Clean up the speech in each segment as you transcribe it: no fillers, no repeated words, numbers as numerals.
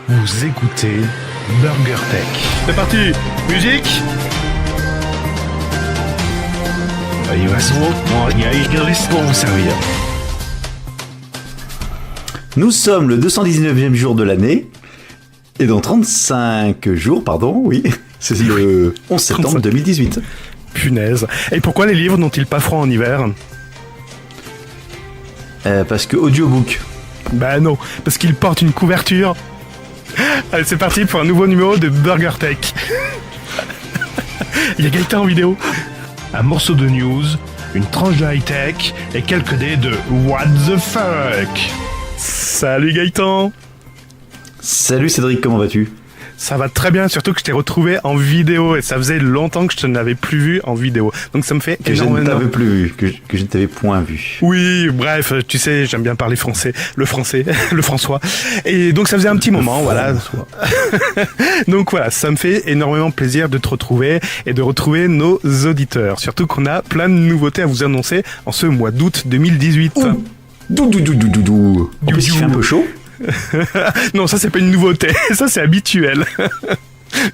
Vous écoutez Burger Tech. C'est parti, musique. Il va pour vous servir. Nous sommes le 219e jour de l'année. Et dans 35 jours, c'est le 11 septembre 2018. Punaise. Et pourquoi les livres n'ont-ils pas froid en hiver ? Parce que audiobook. Bah non, parce qu'ils portent une couverture. Allez, c'est parti pour un nouveau numéro de Burger Tech. Il y a Gaëtan en vidéo. Un morceau de news, une tranche de high-tech et quelques dés de What the fuck. Salut Gaëtan. Salut Cédric, comment vas-tu ? Ça va très bien, surtout que je t'ai retrouvé en vidéo et ça faisait longtemps que je te n'avais plus vu en vidéo. Donc ça me fait énormément... Que je ne t'avais plus vu, que je ne t'avais point vu. Oui, bref, tu sais, j'aime bien parler français, le François. Et donc ça faisait un petit moment, voilà. Donc voilà, ça me fait énormément plaisir de te retrouver et de retrouver nos auditeurs. Surtout qu'on a plein de nouveautés à vous annoncer en ce mois d'août 2018. Doudou. En plus, il fait un peu chaud. Non, ça c'est pas une nouveauté, ça c'est habituel.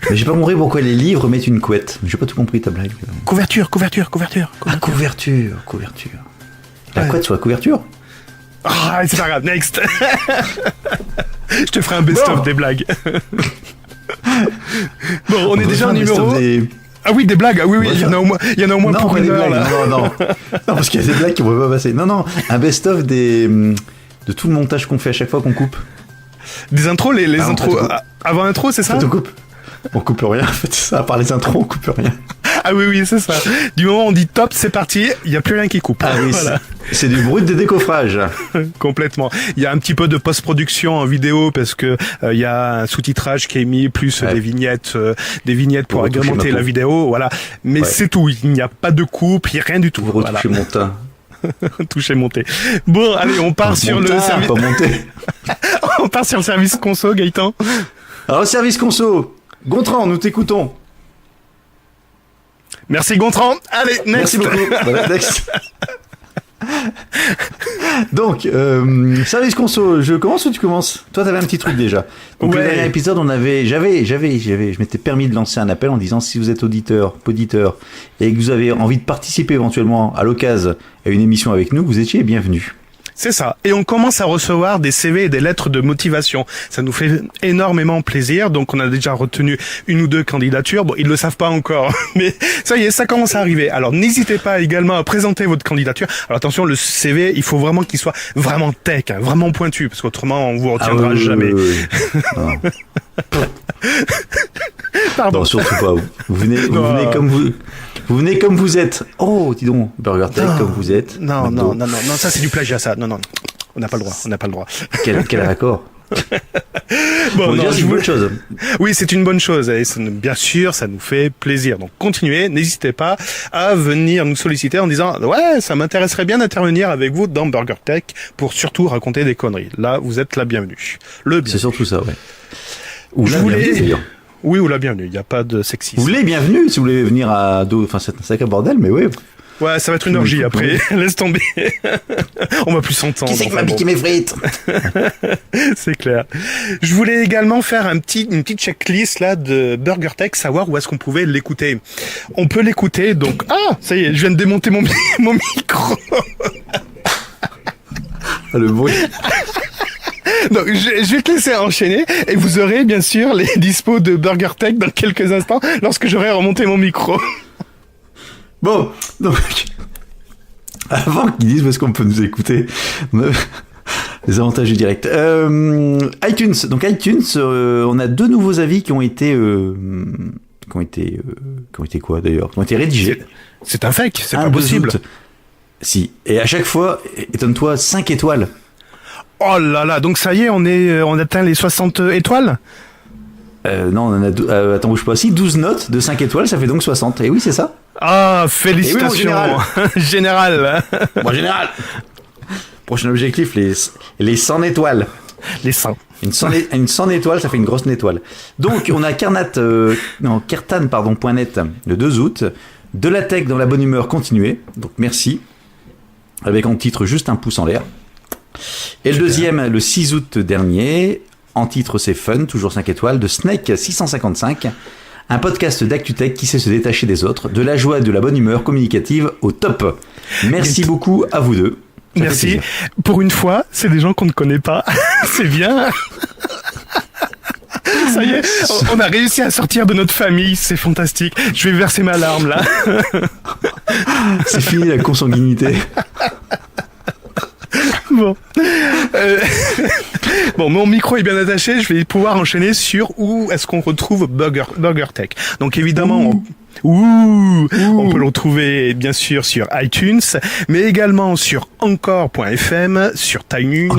Mais j'ai pas compris pourquoi les livres mettent une couette. J'ai pas tout compris ta blague. Couverture. Ah, couverture. La couette sur la couverture. Ah, c'est pas grave, next. Je te ferai un best-of des blagues. Bon, on est déjà au numéro... Ah oui, des blagues, ah oui, il y en a au moins pour une heure, là. Non, parce qu'il y a des blagues qui vont pas passer. Non, un best-of de tout le montage qu'on fait à chaque fois qu'on coupe. Des intros, les intros avant intro, c'est ça ? On coupe. On coupe rien, en fait, c'est ça. À part les intros, on coupe rien. Ah oui, c'est ça. Du moment où on dit top, c'est parti, il n'y a plus rien qui coupe. Ah oui, voilà. C'est du brut de décoffrage. Complètement. Il y a un petit peu de post-production en vidéo parce que il y a un sous-titrage qui est mis, plus des vignettes pour agrémenter la vidéo, voilà. Mais c'est tout, il n'y a pas de coupe, il n'y a rien du tout. Vous retouchez mon teint. Toucher monter. Bon, allez, on part sur le service. On part sur le service conso, Gaëtan. Alors, service conso. Gontran, nous t'écoutons. Merci Gontran. Allez, next. Merci beaucoup. Voilà, next. Donc, service conso, je commence ou tu commences ? Toi, t'avais un petit truc déjà. Donc, le dernier épisode, je m'étais permis de lancer un appel en disant si vous êtes auditeur et que vous avez envie de participer éventuellement à l'occasion à une émission avec nous, vous étiez bienvenus. C'est ça. Et on commence à recevoir des CV et des lettres de motivation. Ça nous fait énormément plaisir. Donc, on a déjà retenu une ou deux candidatures. Bon, ils le savent pas encore, mais ça y est, ça commence à arriver. Alors, n'hésitez pas également à présenter votre candidature. Alors, attention, le CV, il faut vraiment qu'il soit vraiment tech, vraiment pointu, parce qu'autrement, on vous retiendra jamais. Non. Pardon. Non, surtout pas. Vous venez comme vous. Vous venez comme vous êtes. Oh, dis donc, Burger Tech comme vous êtes. Non, ça c'est du plagiat, ça. Non, on n'a pas le droit. Quel accord. Bon, c'est une bonne chose. Oui, c'est une bonne chose. Et bien sûr, ça nous fait plaisir. Donc, continuez. N'hésitez pas à venir nous solliciter en disant, ouais, ça m'intéresserait bien d'intervenir avec vous dans Burger Tech pour surtout raconter des conneries. Là, vous êtes la bienvenue. C'est surtout ça, ouais. Ou la bienvenue, d'ailleurs. Oui, ou la bienvenue. Il n'y a pas de sexisme. Vous voulez bienvenue si vous voulez venir à dos. Enfin, c'est un sacré bordel, mais oui. Ouais, ça va être une orgie après. Laisse tomber. On va plus s'entendre. Qui c'est qui m'a piqué mes frites ? C'est clair. Je voulais également faire une petite checklist là de Burger Tech, savoir où est-ce qu'on pouvait l'écouter. On peut l'écouter, donc... Ah, ça y est, je viens de démonter mon micro. Le bruit. Donc, je vais te laisser enchaîner et vous aurez bien sûr les dispos de Burger Tech dans quelques instants lorsque j'aurai remonté mon micro. Bon, donc, avant qu'ils disent où est-ce qu'on peut nous écouter, les avantages du direct. iTunes. Donc iTunes, on a 2 nouveaux avis qui ont été quoi d'ailleurs ? Qui ont été rédigés. C'est un fake, c'est pas possible. Si. Et à chaque fois, étonne-toi, 5 étoiles. Oh là là, donc ça y est, on atteint les 60 étoiles ? Non, on en a attends, bouge pas. Si, 12 notes de 5 étoiles, ça fait donc 60. Et oui, c'est ça. Ah, félicitations. Oui, général. Bon, général. Prochain objectif, les 100 étoiles. Les 100. Une 100 étoiles, ça fait une grosse étoile. Donc, on a Kertan.net le 2 août. De la tech dans la bonne humeur continuée. Donc, merci. Avec en titre juste un pouce en l'air. Et le deuxième, le 6 août dernier, En titre, c'est Fun, toujours 5 étoiles, de Snake 655. Un podcast d'ActuTech qui sait se détacher des autres, de la joie et de la bonne humeur communicative au top. Merci beaucoup à vous deux. Ça Merci. Pour une fois, c'est des gens qu'on ne connaît pas. C'est bien. Ça y est, on a réussi à sortir de notre famille, c'est fantastique. Je vais verser ma larme là. C'est fini la consanguinité. Bon. Bon, mon micro est bien attaché, je vais pouvoir enchaîner sur où est-ce qu'on retrouve BurgerTech. Donc évidemment, on peut le retrouver bien sûr sur iTunes, mais également sur Encore.fm, sur TimeUne,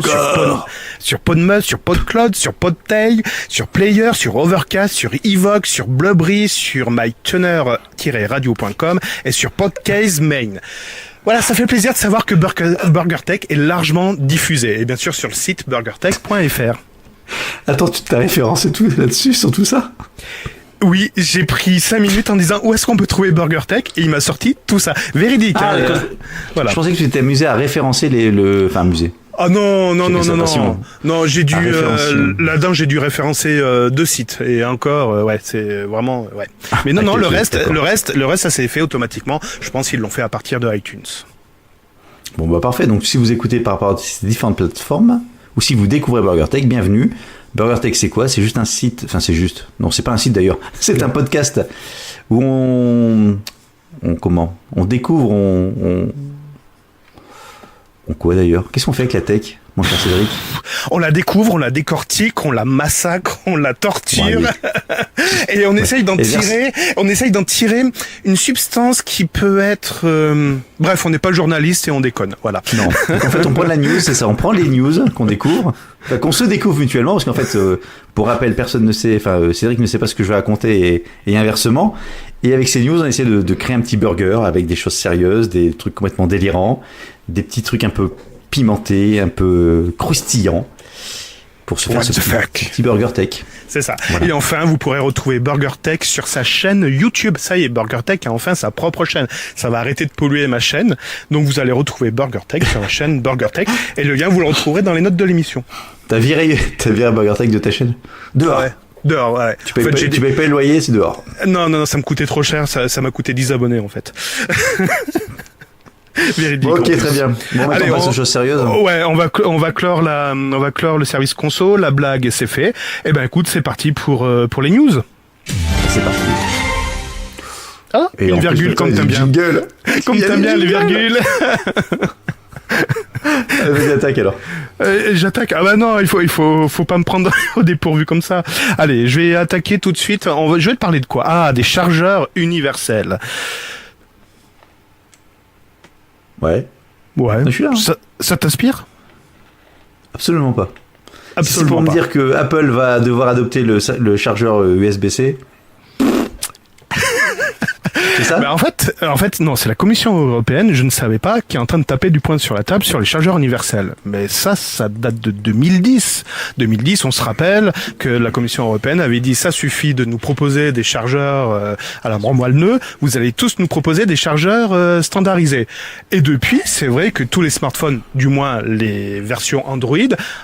sur Podmust, sur PodCloud, sur Podtail, sur Player, sur Overcast, sur Evox, sur Blubbery, sur mytuner-radio.com et sur Podcase Main. Voilà, ça fait plaisir de savoir que BurgerTech est largement diffusé. Et bien sûr sur le site burgertech.fr. Attends, tu t'as référencé tout là-dessus, sur tout ça ? Oui, j'ai pris 5 minutes en disant où est-ce qu'on peut trouver BurgerTech et il m'a sorti tout ça. Véridique. Voilà. Je pensais que tu t'étais amusé à référencer amusé. Ah non, j'ai dû là-dedans j'ai dû référencer 2 sites et encore c'est vraiment Mais non, le reste ça s'est fait automatiquement. Je pense qu'ils l'ont fait à partir de iTunes. Bon bah parfait. Donc si vous écoutez par rapport à ces différentes plateformes ou si vous découvrez BurgerTech, bienvenue. BurgerTech c'est quoi ? C'est juste un site, non, c'est pas un site d'ailleurs. C'est un podcast où on découvre, on quoi d'ailleurs ? Qu'est-ce qu'on fait avec la tech, mon cher Cédric ? On la découvre, on la décortique, on la massacre, on la torture, et on essaye d'en tirer une substance qui peut être... Bref, on n'est pas journaliste et on déconne, voilà. Non, donc en fait on prend la news, c'est ça, on prend les news qu'on découvre, qu'on se découvre mutuellement, parce qu'en fait, pour rappel, personne ne sait, Cédric ne sait pas ce que je vais raconter et inversement. Et avec ces news, on essaie de créer un petit burger avec des choses sérieuses, des trucs complètement délirants, des petits trucs un peu pimentés, un peu croustillants, pour se faire ce petit BurgerTech. C'est ça. Voilà. Et enfin, vous pourrez retrouver BurgerTech sur sa chaîne YouTube. Ça y est, BurgerTech a enfin sa propre chaîne. Ça va arrêter de polluer ma chaîne. Donc vous allez retrouver BurgerTech sur la chaîne BurgerTech. Et le lien, vous le retrouverez dans les notes de l'émission. T'as viré BurgerTech de ta chaîne ? Dehors. Ouais. Dehors, ouais. Tu payes pas le loyer, c'est dehors. Non, ça me coûtait trop cher. Ça m'a coûté 10 abonnés, en fait. Véridique. Ok, très bien. Bon, allez, on passe aux choses sérieuses. Ouais, on va clore le service conso, la blague, c'est fait. Eh ben, écoute, c'est parti pour les news. C'est parti. Ah, et une virgule comme t'aimes bien. Comme t'aimes bien les virgules. Vas-y, attaque alors. J'attaque. Ah bah non, il faut pas me prendre au dépourvu comme ça. Allez, je vais attaquer tout de suite. Je vais te parler de quoi ? Ah, des chargeurs universels. Ouais. Je suis là. Hein. Ça t'inspire ? Absolument pas. Absolument pour pas. me dire que Apple va devoir adopter le chargeur USB-C. C'est ça ? Ben en fait, non, c'est la Commission européenne, je ne savais pas, qui est en train de taper du poing sur la table sur les chargeurs universels. Mais ça date de 2010. 2010, on se rappelle que la Commission européenne avait dit ça suffit de nous proposer des chargeurs à la moelle-nœud, vous allez tous nous proposer des chargeurs standardisés. Et depuis, c'est vrai que tous les smartphones, du moins les versions Android,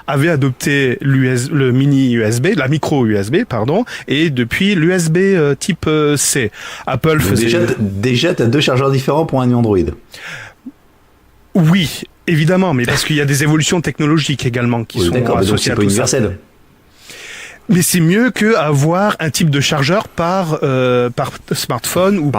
avaient adopté le mini USB, la micro USB, pardon, et depuis l'USB type C. Apple faisait... Déjà, t'as 2 chargeurs différents pour un Android. Oui, évidemment, mais parce qu'il y a des évolutions technologiques également qui sont associées à tout ça. Universel. Mais c'est mieux que avoir un type de chargeur par smartphone ou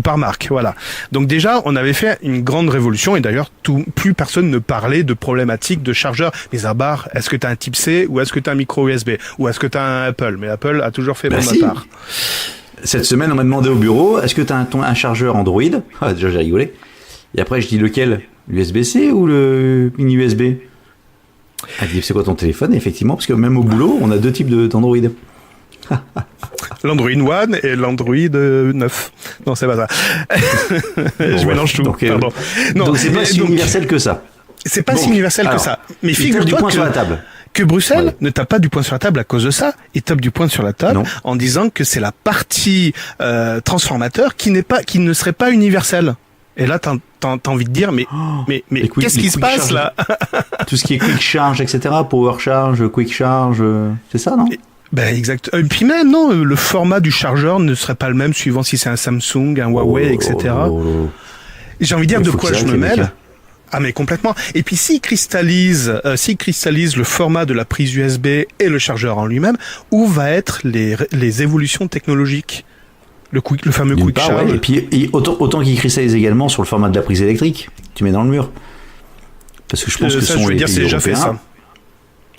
par marque, voilà. Donc déjà, on avait fait une grande révolution et d'ailleurs, plus personne ne parlait de problématiques de chargeur. Mais à part, est-ce que tu as un type C ou est-ce que tu as un micro USB ou est-ce que tu as un Apple ? Mais Apple a toujours fait pour ma part. Cette semaine, on m'a demandé au bureau, est-ce que tu as un chargeur Android ? Ah, déjà, j'ai rigolé. Et après, je dis lequel ? L'USB-C ou le mini USB ? Elle dit, c'est quoi ton téléphone ? Et effectivement, parce que même au boulot, on a 2 types d'Android. L'Android One et l'Android 9. Non, c'est pas ça. Je mélange tout. Donc c'est pas si universel que ça. C'est pas si universel que ça. Mais figure-toi que Bruxelles ne tape pas du poing sur la table à cause de ça. Il tape du poing sur la table en disant que c'est la partie transformateur qui ne serait pas universelle. Et là, t'as envie de dire, mais qu'est-ce qui se passe là? Tout ce qui est quick charge, etc., power charge, quick charge, c'est ça, non? Exact. Et puis même, non, le format du chargeur ne serait pas le même suivant si c'est un Samsung, un Huawei, etc. J'ai envie de dire de quoi je me mêle. Ah mais complètement. Et puis s'il cristallise le format de la prise USB et le chargeur en lui-même, où va être les évolutions technologiques? Le fameux quick charge. Ouais. Et puis autant qu'il cristallise également sur le format de la prise électrique, tu mets dans le mur. Parce que je pense que ça, je veux dire, c'est déjà fait ça.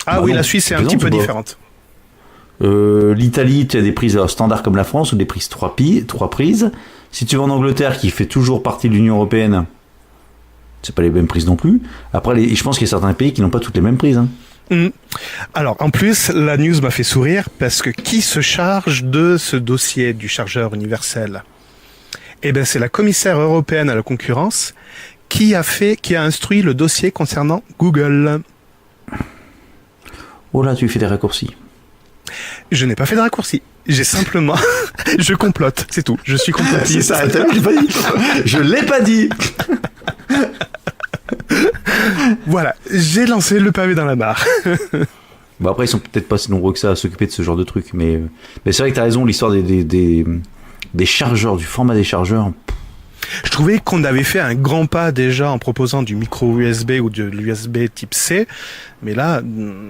Ah oui, non, la Suisse est un petit peu différente. L'Italie, tu as des prises standards comme la France ou des prises 3 prises. Si tu vas en Angleterre, qui fait toujours partie de l'Union Européenne, c'est pas les mêmes prises non plus. Après, je pense qu'il y a certains pays qui n'ont pas toutes les mêmes prises. Alors, en plus, la news m'a fait sourire parce que qui se charge de ce dossier du chargeur universel? Eh ben, c'est la commissaire européenne à la concurrence qui a instruit le dossier concernant Google. Oh là, tu fais des raccourcis. Je n'ai pas fait de raccourci. J'ai simplement... je complote, c'est tout. Je suis complotiste. C'est ça, je l'ai pas dit. Voilà, j'ai lancé le pavé dans la mare. Bon, après, ils sont peut-être pas si nombreux que ça à s'occuper de ce genre de trucs, mais c'est vrai que t'as raison, l'histoire des chargeurs, du format des chargeurs. Je trouvais qu'on avait fait un grand pas déjà en proposant du micro USB ou de l'USB type C, mais là,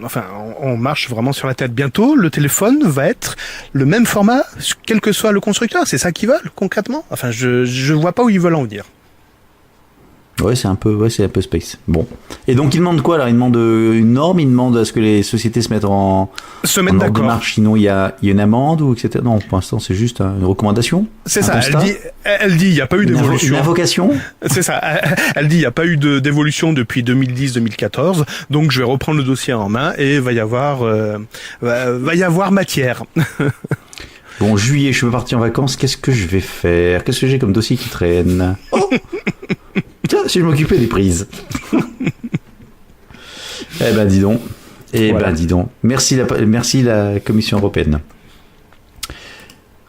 enfin, on marche vraiment sur la tête. Bientôt, le téléphone va être le même format, quel que soit le constructeur. C'est ça qu'ils veulent, concrètement. Enfin, je vois pas où ils veulent en venir. Ouais, c'est un peu space. Bon. Et donc, ils demandent quoi, là? Ils demandent une norme? Ils demandent à ce que les sociétés se mettent en d'accord. Démarche, sinon il y a une amende ou etc. Non, pour l'instant, c'est juste une recommandation. C'est ça. Elle dit, il n'y a pas eu d'évolution. Une invocation. C'est ça. Elle dit, il n'y a pas eu d'évolution depuis 2010-2014. Donc, je vais reprendre le dossier en main et va y avoir matière. Bon, juillet, je veux partir en vacances. Qu'est-ce que je vais faire? Qu'est-ce que j'ai comme dossier qui traîne? Oh tiens, si je m'occupais des prises. Eh ben, dis donc. Merci la Commission européenne.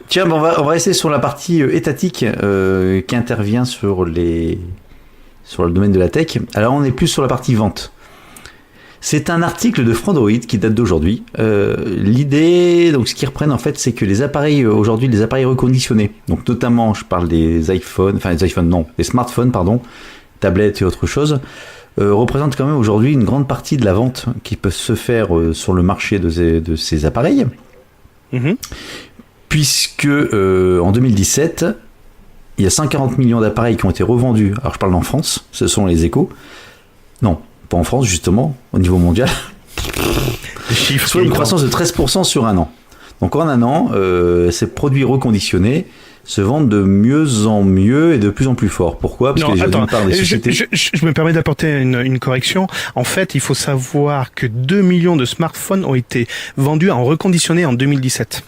Tiens, on va rester sur la partie étatique qui intervient sur le domaine de la tech. Alors, on est plus sur la partie vente. C'est un article de Frandroid qui date d'aujourd'hui. L'idée, donc ce qu'ils reprennent en fait, c'est que les appareils reconditionnés, donc notamment, je parle des smartphones, tablettes et autre chose, représentent quand même aujourd'hui une grande partie de la vente qui peut se faire sur le marché de ces appareils. Puisque en 2017, il y a 140 millions d'appareils qui ont été revendus. Alors je parle en France, ce sont les Échos. Non, pas en France justement, au niveau mondial. Soit une croissance de 13% sur un an. Donc en un an, ces produits reconditionnés se vendent de mieux en mieux et de plus en plus fort. Pourquoi? Parce que des sociétés... je me permets d'apporter une correction. En fait, il faut savoir que 2 millions de smartphones ont été vendus en reconditionné en 2017.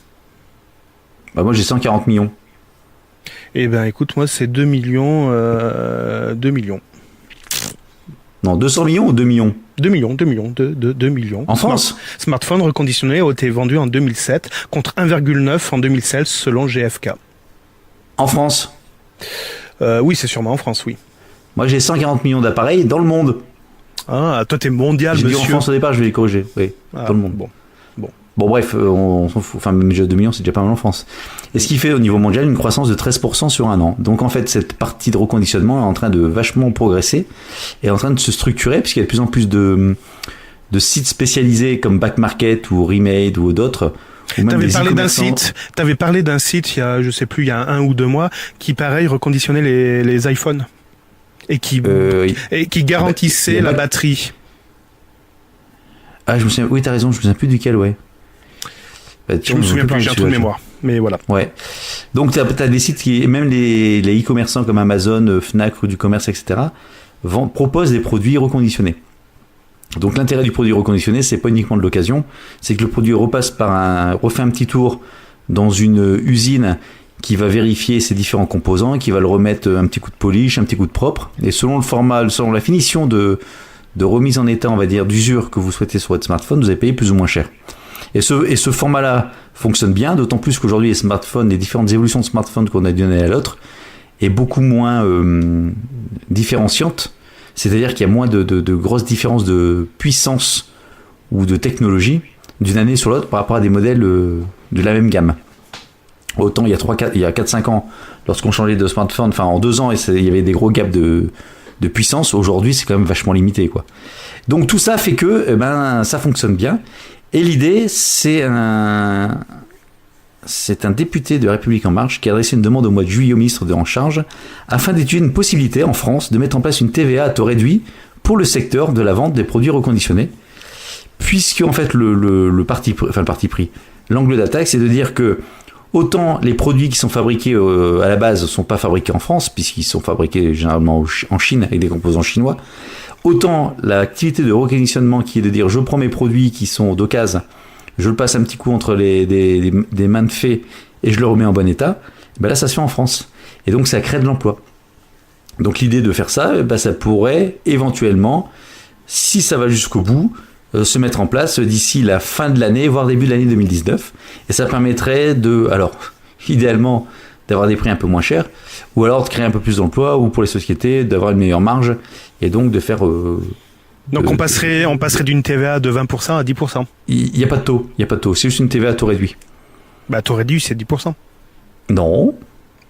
Bah moi j'ai 140 millions. Eh ben écoute, moi c'est 2 millions. 2 millions. Non, 200 millions ou 2 millions? 2 millions. En France? Smartphones reconditionnés ont été vendus en 2007 contre 1,9 en 2016 selon GfK. En France? Oui, c'est sûrement en France, oui. Moi j'ai 140 millions d'appareils dans le monde. Ah, toi t'es mondial, j'ai monsieur. J'ai dit en France au départ, je vais les corriger. Oui, dans le monde. Bon, bref, on s'en fout. Enfin, même déjà 2 millions, c'est déjà pas mal en France. Et ce qui fait au niveau mondial une croissance de 13% sur un an. Donc en fait, cette partie de reconditionnement est en train de vachement progresser et en train de se structurer puisqu'il y a de plus en plus de sites spécialisés comme Back Market ou Remade ou d'autres. T'avais parlé d'un site il y a, je sais plus, il y a 1 ou 2 mois qui pareil reconditionnait les iPhones et qui garantissait la batterie. Ah, je me souviens. Oui, t'as raison. Je me souviens plus duquel, ouais. Je me souviens plus, j'ai un trou de mémoire. Mais voilà. Ouais. Donc t'as des sites qui, même les e-commerçants comme Amazon, Fnac, Rue du Commerce, etc. proposent des produits reconditionnés. Donc l'intérêt du produit reconditionné, c'est pas uniquement de l'occasion, c'est que le produit refait un petit tour dans une usine qui va vérifier ses différents composants, qui va le remettre un petit coup de polish, un petit coup de propre, et selon le format, selon la finition de remise en état, on va dire, d'usure que vous souhaitez sur votre smartphone, vous allez payer plus ou moins cher. Et ce format-là fonctionne bien, d'autant plus qu'aujourd'hui les smartphones, les différentes évolutions de smartphones qu'on a d'une année à l'autre, est beaucoup moins différenciante. C'est-à-dire qu'il y a moins de grosses différences de puissance ou de technologie d'une année sur l'autre par rapport à des modèles de la même gamme. Autant il y a 4-5 ans, lorsqu'on changeait de smartphone, enfin en 2 ans, il y avait des gros gaps de puissance. Aujourd'hui, c'est quand même vachement limité, quoi. Donc tout ça fait que ça fonctionne bien. Et l'idée, c'est un député de République En Marche qui a adressé une demande au mois de juillet au ministre en charge afin d'étudier une possibilité en France de mettre en place une TVA à taux réduit pour le secteur de la vente des produits reconditionnés. Puisque en fait le parti pris, l'angle d'attaque, c'est de dire que autant les produits qui sont fabriqués à la base ne sont pas fabriqués en France, puisqu'ils sont fabriqués généralement en Chine avec des composants chinois, autant l'activité de reconditionnement qui est de dire je prends mes produits qui sont d'occasion, je le passe un petit coup entre des mains de fée et je le remets en bon état, là ça se fait en France. Et donc ça crée de l'emploi. Donc l'idée de faire ça, ça pourrait éventuellement, si ça va jusqu'au bout, se mettre en place d'ici la fin de l'année, voire début de l'année 2019. Et ça permettrait idéalement, d'avoir des prix un peu moins chers, ou alors de créer un peu plus d'emplois, ou pour les sociétés, d'avoir une meilleure marge, et donc de faire... donc on passerait d'une TVA de 20% à 10%. Il n'y a pas de taux, c'est juste une TVA à taux réduit. Taux réduit, c'est 10%. Non.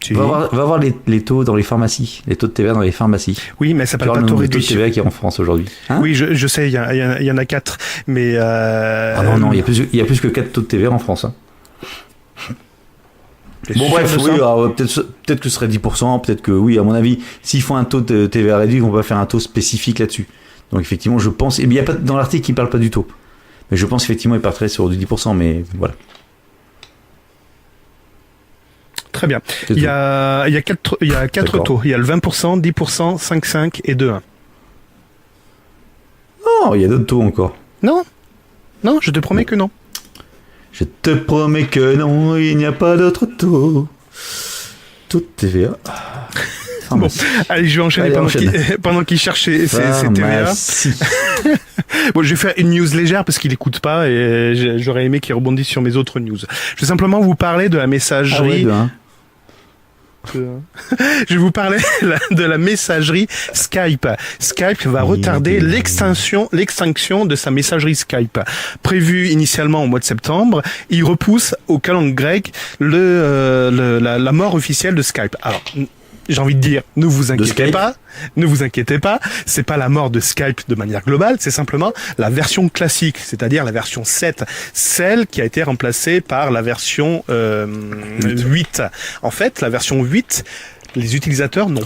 Si. Va voir les taux dans les pharmacies, les taux de TVA dans les pharmacies. Oui, mais ça s'appelle pas taux réduit. Le taux de TVA qui est en France aujourd'hui. Oui, je sais, il y en a 4, mais... non, il y a plus que 4 taux de TVA en France. Bon bref, oui, alors, peut-être que ce serait 10%, peut-être que oui, à mon avis, s'ils font un taux de TVA réduit, ils vont pas faire un taux spécifique là-dessus. Donc effectivement, je pense, il y a pas dans l'article, il parle pas du taux. Mais je pense effectivement, il partirait sur du 10%, mais voilà. Très bien. Il y a 4 taux. Il y a le 20%, 10%, 5,5 et 2,1. Non, il y a d'autres taux encore. Non, je te promets que non. Je te promets que non, il n'y a pas d'autres taux. Taux de TVA. Bon, allez, je vais enchaîner pendant qu'il cherche ses TVA. Bon, je vais faire une news légère parce qu'il écoute pas et j'aurais aimé qu'il rebondisse sur mes autres news. Je vais simplement vous parler de la messagerie. Je vais vous parler de la messagerie Skype. Skype va retarder l'extinction de sa messagerie Skype. Prévu initialement au mois de septembre, il repousse au calendrier grec la mort officielle de Skype. Alors, j'ai envie de dire, ne vous inquiétez pas, c'est pas la mort de Skype de manière globale, c'est simplement la version classique, c'est-à-dire la version 7, celle qui a été remplacée par la version 8. En fait, la version 8, les utilisateurs n'ont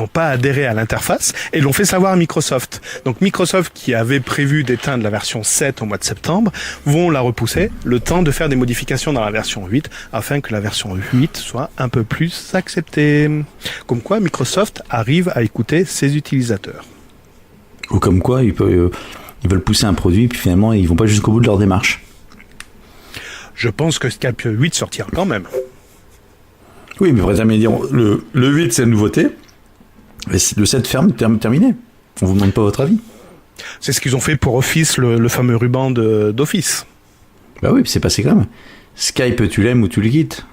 pas adhéré à l'interface et l'ont fait savoir à Microsoft. Donc Microsoft, qui avait prévu d'éteindre la version 7 au mois de septembre, vont la repousser le temps de faire des modifications dans la version 8 afin que la version 8 soit un peu plus acceptée. Comme quoi Microsoft arrive à écouter ses utilisateurs. Ou comme quoi ils veulent pousser un produit et puis finalement ils vont pas jusqu'au bout de leur démarche. Je pense que Skype 8 sortira quand même. Oui, mais le 8 c'est une nouveauté. Et le 7 terminé. On vous demande pas votre avis. C'est ce qu'ils ont fait pour Office, le fameux ruban d'Office. Bah oui, c'est passé quand même. Skype, tu l'aimes ou tu le quittes.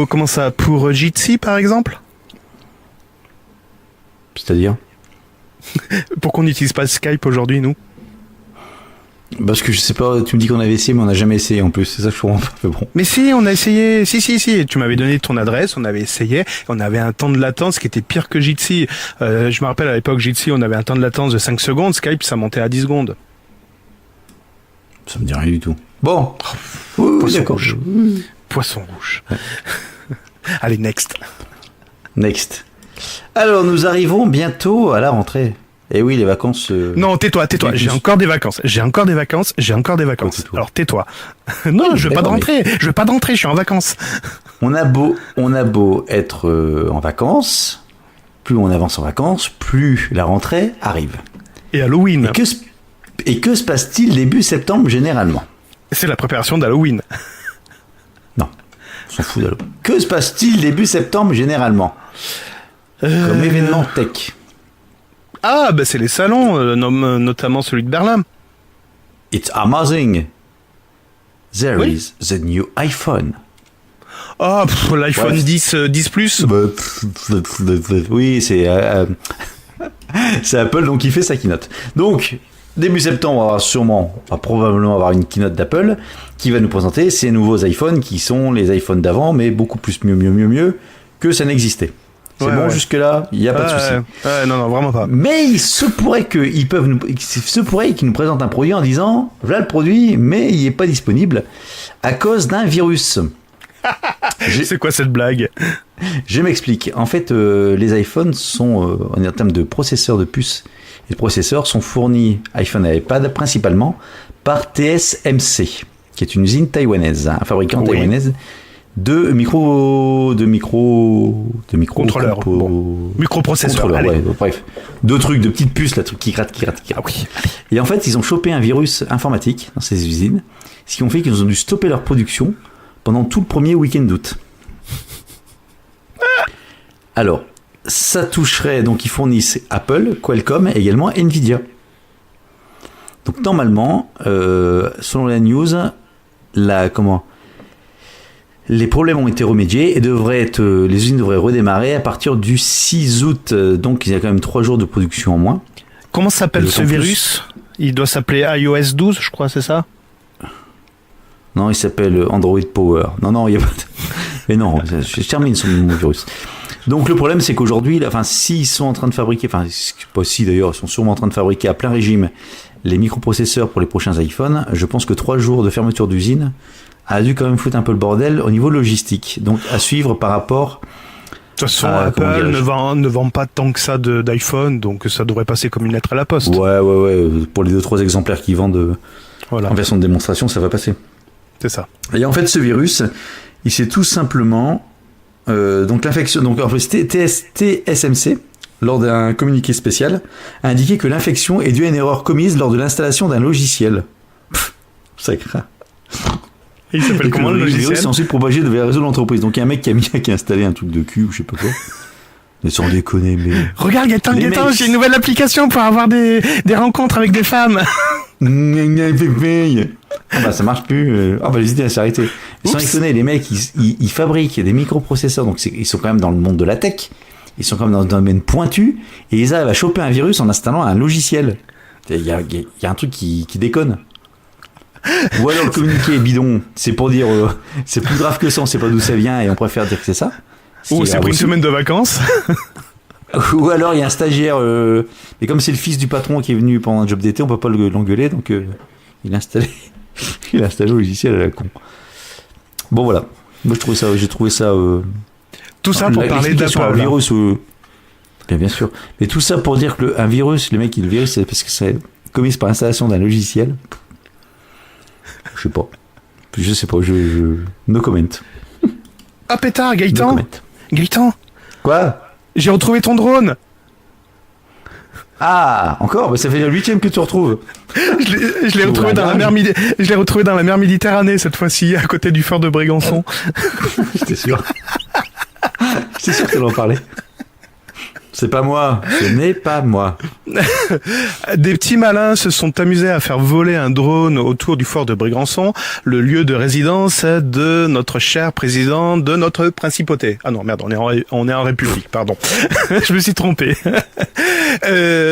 Comment ça? Pour Jitsi, par exemple? C'est-à-dire? Pourquoi on n'utilise pas Skype aujourd'hui, nous? Parce que je sais pas, tu me dis qu'on avait essayé, mais on n'a jamais essayé en plus, c'est ça que je comprends pas. Mais bon. Mais si, on a essayé, si, tu m'avais donné ton adresse, on avait essayé, on avait un temps de latence qui était pire que Jitsi. Je me rappelle à l'époque, Jitsi, on avait un temps de latence de 5 secondes, Skype, ça montait à 10 secondes. Ça me dit rien du tout. Bon. Poisson rouge. Poisson rouge. Ouais. Allez, next. Alors, nous arrivons bientôt à la rentrée. Eh oui, les vacances... Non, tais-toi. J'ai encore des vacances. Alors, tais-toi. Non, je veux pas de rentrée. Je suis en vacances. On a beau être en vacances, plus on avance en vacances, plus la rentrée arrive. Et Halloween. Et que se passe-t-il début septembre généralement? C'est la préparation d'Halloween. Non, on s'en fout d'Halloween. Que se passe-t-il début septembre généralement? Comme événement tech. Ah, c'est les salons, notamment celui de Berlin. It's amazing. There is the new iPhone. L'iPhone Bref. 10 Plus. Oui, c'est Apple donc qui fait sa keynote. Donc début septembre, on va probablement avoir une keynote d'Apple qui va nous présenter ces nouveaux iPhones qui sont les iPhones d'avant, mais beaucoup plus mieux que ça n'existait. C'est bon, jusque-là, il n'y a pas de souci. Non, vraiment pas. Mais il se pourrait qu'ils nous présentent un produit en disant voilà le produit, mais il n'est pas disponible à cause d'un virus. C'est quoi cette blague? Je m'explique. En fait, les iPhones sont, en termes de processeurs de puces, les processeurs sont fournis, iPhone et iPad principalement, par TSMC, qui est une usine taïwanaise, un fabricant taïwanaise de contrôleurs, microprocesseurs. Ouais, bref, de trucs, de petites puces, là, trucs qui grattent. Ah oui. Et en fait, ils ont chopé un virus informatique dans ces usines, ce qui ont fait qu'ils ont dû stopper leur production pendant tout le premier week-end d'août. Alors, ça toucherait, donc ils fournissent Apple, Qualcomm et également Nvidia. Donc normalement, selon la news, les problèmes ont été remédiés et les usines devraient redémarrer à partir du 6 août. Donc il y a quand même 3 jours de production en moins. Comment s'appelle ce virus? Il doit s'appeler iOS 12, je crois, c'est ça? Non, il s'appelle Android Power. Non, il n'y a pas de... Mais non, je termine sur mon virus. Donc le problème, c'est qu'aujourd'hui, s'ils sont en train de fabriquer, pas si d'ailleurs, ils sont sûrement en train de fabriquer à plein régime les microprocesseurs pour les prochains iPhones, je pense que 3 jours de fermeture d'usine a dû quand même foutre un peu le bordel au niveau logistique. Donc à suivre par rapport... De toute façon, Apple ne vend pas tant que ça d'iPhone, donc ça devrait passer comme une lettre à la poste. Ouais. Pour les 2-3 exemplaires qu'ils vendent en version de démonstration, ça va passer. C'est ça. Et en fait, ce virus, il s'est tout simplement... donc l'infection... Donc en fait, TSMC, lors d'un communiqué spécial, a indiqué que l'infection est due à une erreur commise lors de l'installation d'un logiciel. Ça craint. Il s'appelle comment le logiciel? Le virus s'est ensuite propagé vers le réseau de l'entreprise. Donc il y a un mec qui a installé un truc de cul ou je sais pas quoi. Mais sans déconner, mais... Regarde Gaëtan, j'ai une nouvelle application pour avoir des rencontres avec des femmes. Ça marche plus. Les idées s'est arrêtée. Sans déconner, les mecs, ils fabriquent des microprocesseurs, donc ils sont quand même dans le monde de la tech. Ils sont quand même dans un domaine pointu et ils arrivent à choper un virus en installant un logiciel. Il y a un truc qui déconne. Ou alors le communiqué est bidon, c'est pour dire c'est plus grave que ça, on sait pas d'où ça vient et on préfère dire que c'est ça. Ou c'est pour une semaine de vacances. Ou alors il y a un stagiaire, mais comme c'est le fils du patron qui est venu pendant un job d'été, on peut pas l'engueuler, donc il a installé le logiciel à la con. Bon voilà, moi j'ai trouvé ça. Tout ça pour parler d'Apple. Virus, bien sûr, mais tout ça pour dire que un virus, le virus, c'est parce que c'est commis par installation d'un logiciel. Je sais pas, no comment. Ah pétard, Gaëtan. Gaëtan. Quoi? J'ai retrouvé ton drone. Ah, encore? Ça fait le 8e que tu retrouves. Je l'ai retrouvé dans la mer Méditerranée cette fois-ci, à côté du fort de Brégançon. J'étais sûr. J'étais sûr que tu allais en parler. C'est pas moi, ce n'est pas moi. Des petits malins se sont amusés à faire voler un drone autour du fort de Brégançon, le lieu de résidence de notre cher président de notre principauté. Ah non, merde, on est en République, pardon. Je me suis trompé.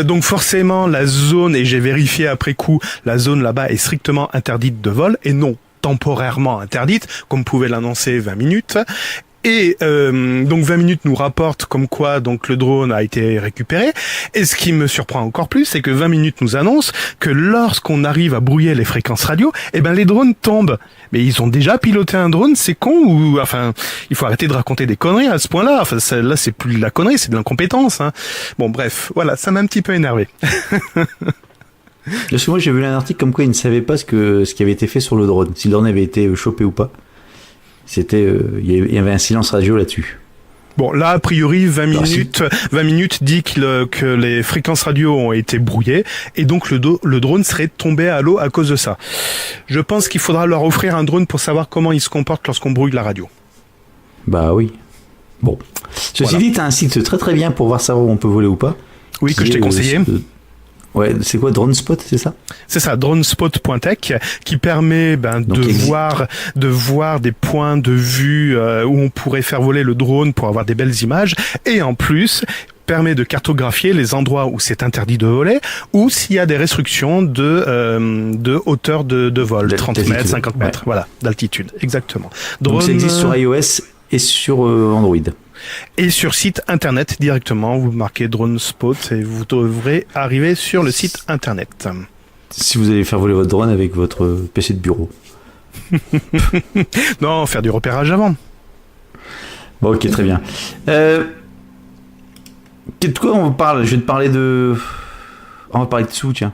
Donc forcément, la zone, et j'ai vérifié après coup, la zone là-bas est strictement interdite de vol, et non temporairement interdite, comme pouvait l'annoncer 20 minutes. Et donc 20 minutes nous rapporte comme quoi donc le drone a été récupéré. Et ce qui me surprend encore plus, c'est que 20 minutes nous annonce que lorsqu'on arrive à brouiller les fréquences radio, les drones tombent. Mais ils ont déjà piloté un drone, c'est con ou il faut arrêter de raconter des conneries à ce point-là. Là c'est plus de la connerie, c'est de l'incompétence. Bon bref, voilà, ça m'a un petit peu énervé. Parce que moi j'ai vu un article comme quoi ils ne savaient pas ce qui avait été fait sur le drone, si le drone avait été chopé ou pas. Il y avait un silence radio là-dessus. Bon, là, a priori, 20 minutes dit que les fréquences radio ont été brouillées et donc le drone serait tombé à l'eau à cause de ça. Je pense qu'il faudra leur offrir un drone pour savoir comment il se comporte lorsqu'on brouille la radio. Bah oui. Bon. Ceci dit, t'as un site très très bien pour voir savoir où on peut voler ou pas. Oui, que je t'ai conseillé. Ouais, c'est quoi DroneSpot, c'est ça? C'est ça, dronespot.tech, qui permet de voir des points de vue où on pourrait faire voler le drone pour avoir des belles images, et en plus permet de cartographier les endroits où c'est interdit de voler, ou s'il y a des restrictions de hauteur de vol, 30 mètres, 50 mètres, voilà, d'altitude, exactement. Donc ça existe sur iOS et sur Android. Et sur site internet directement, vous marquez DroneSpot et vous devrez arriver sur le site internet. Si vous allez faire voler votre drone avec votre PC de bureau. Non, faire du repérage avant. Bon, ok, très bien. De quoi on parle? Je vais te parler de... On va parler de sous, tiens.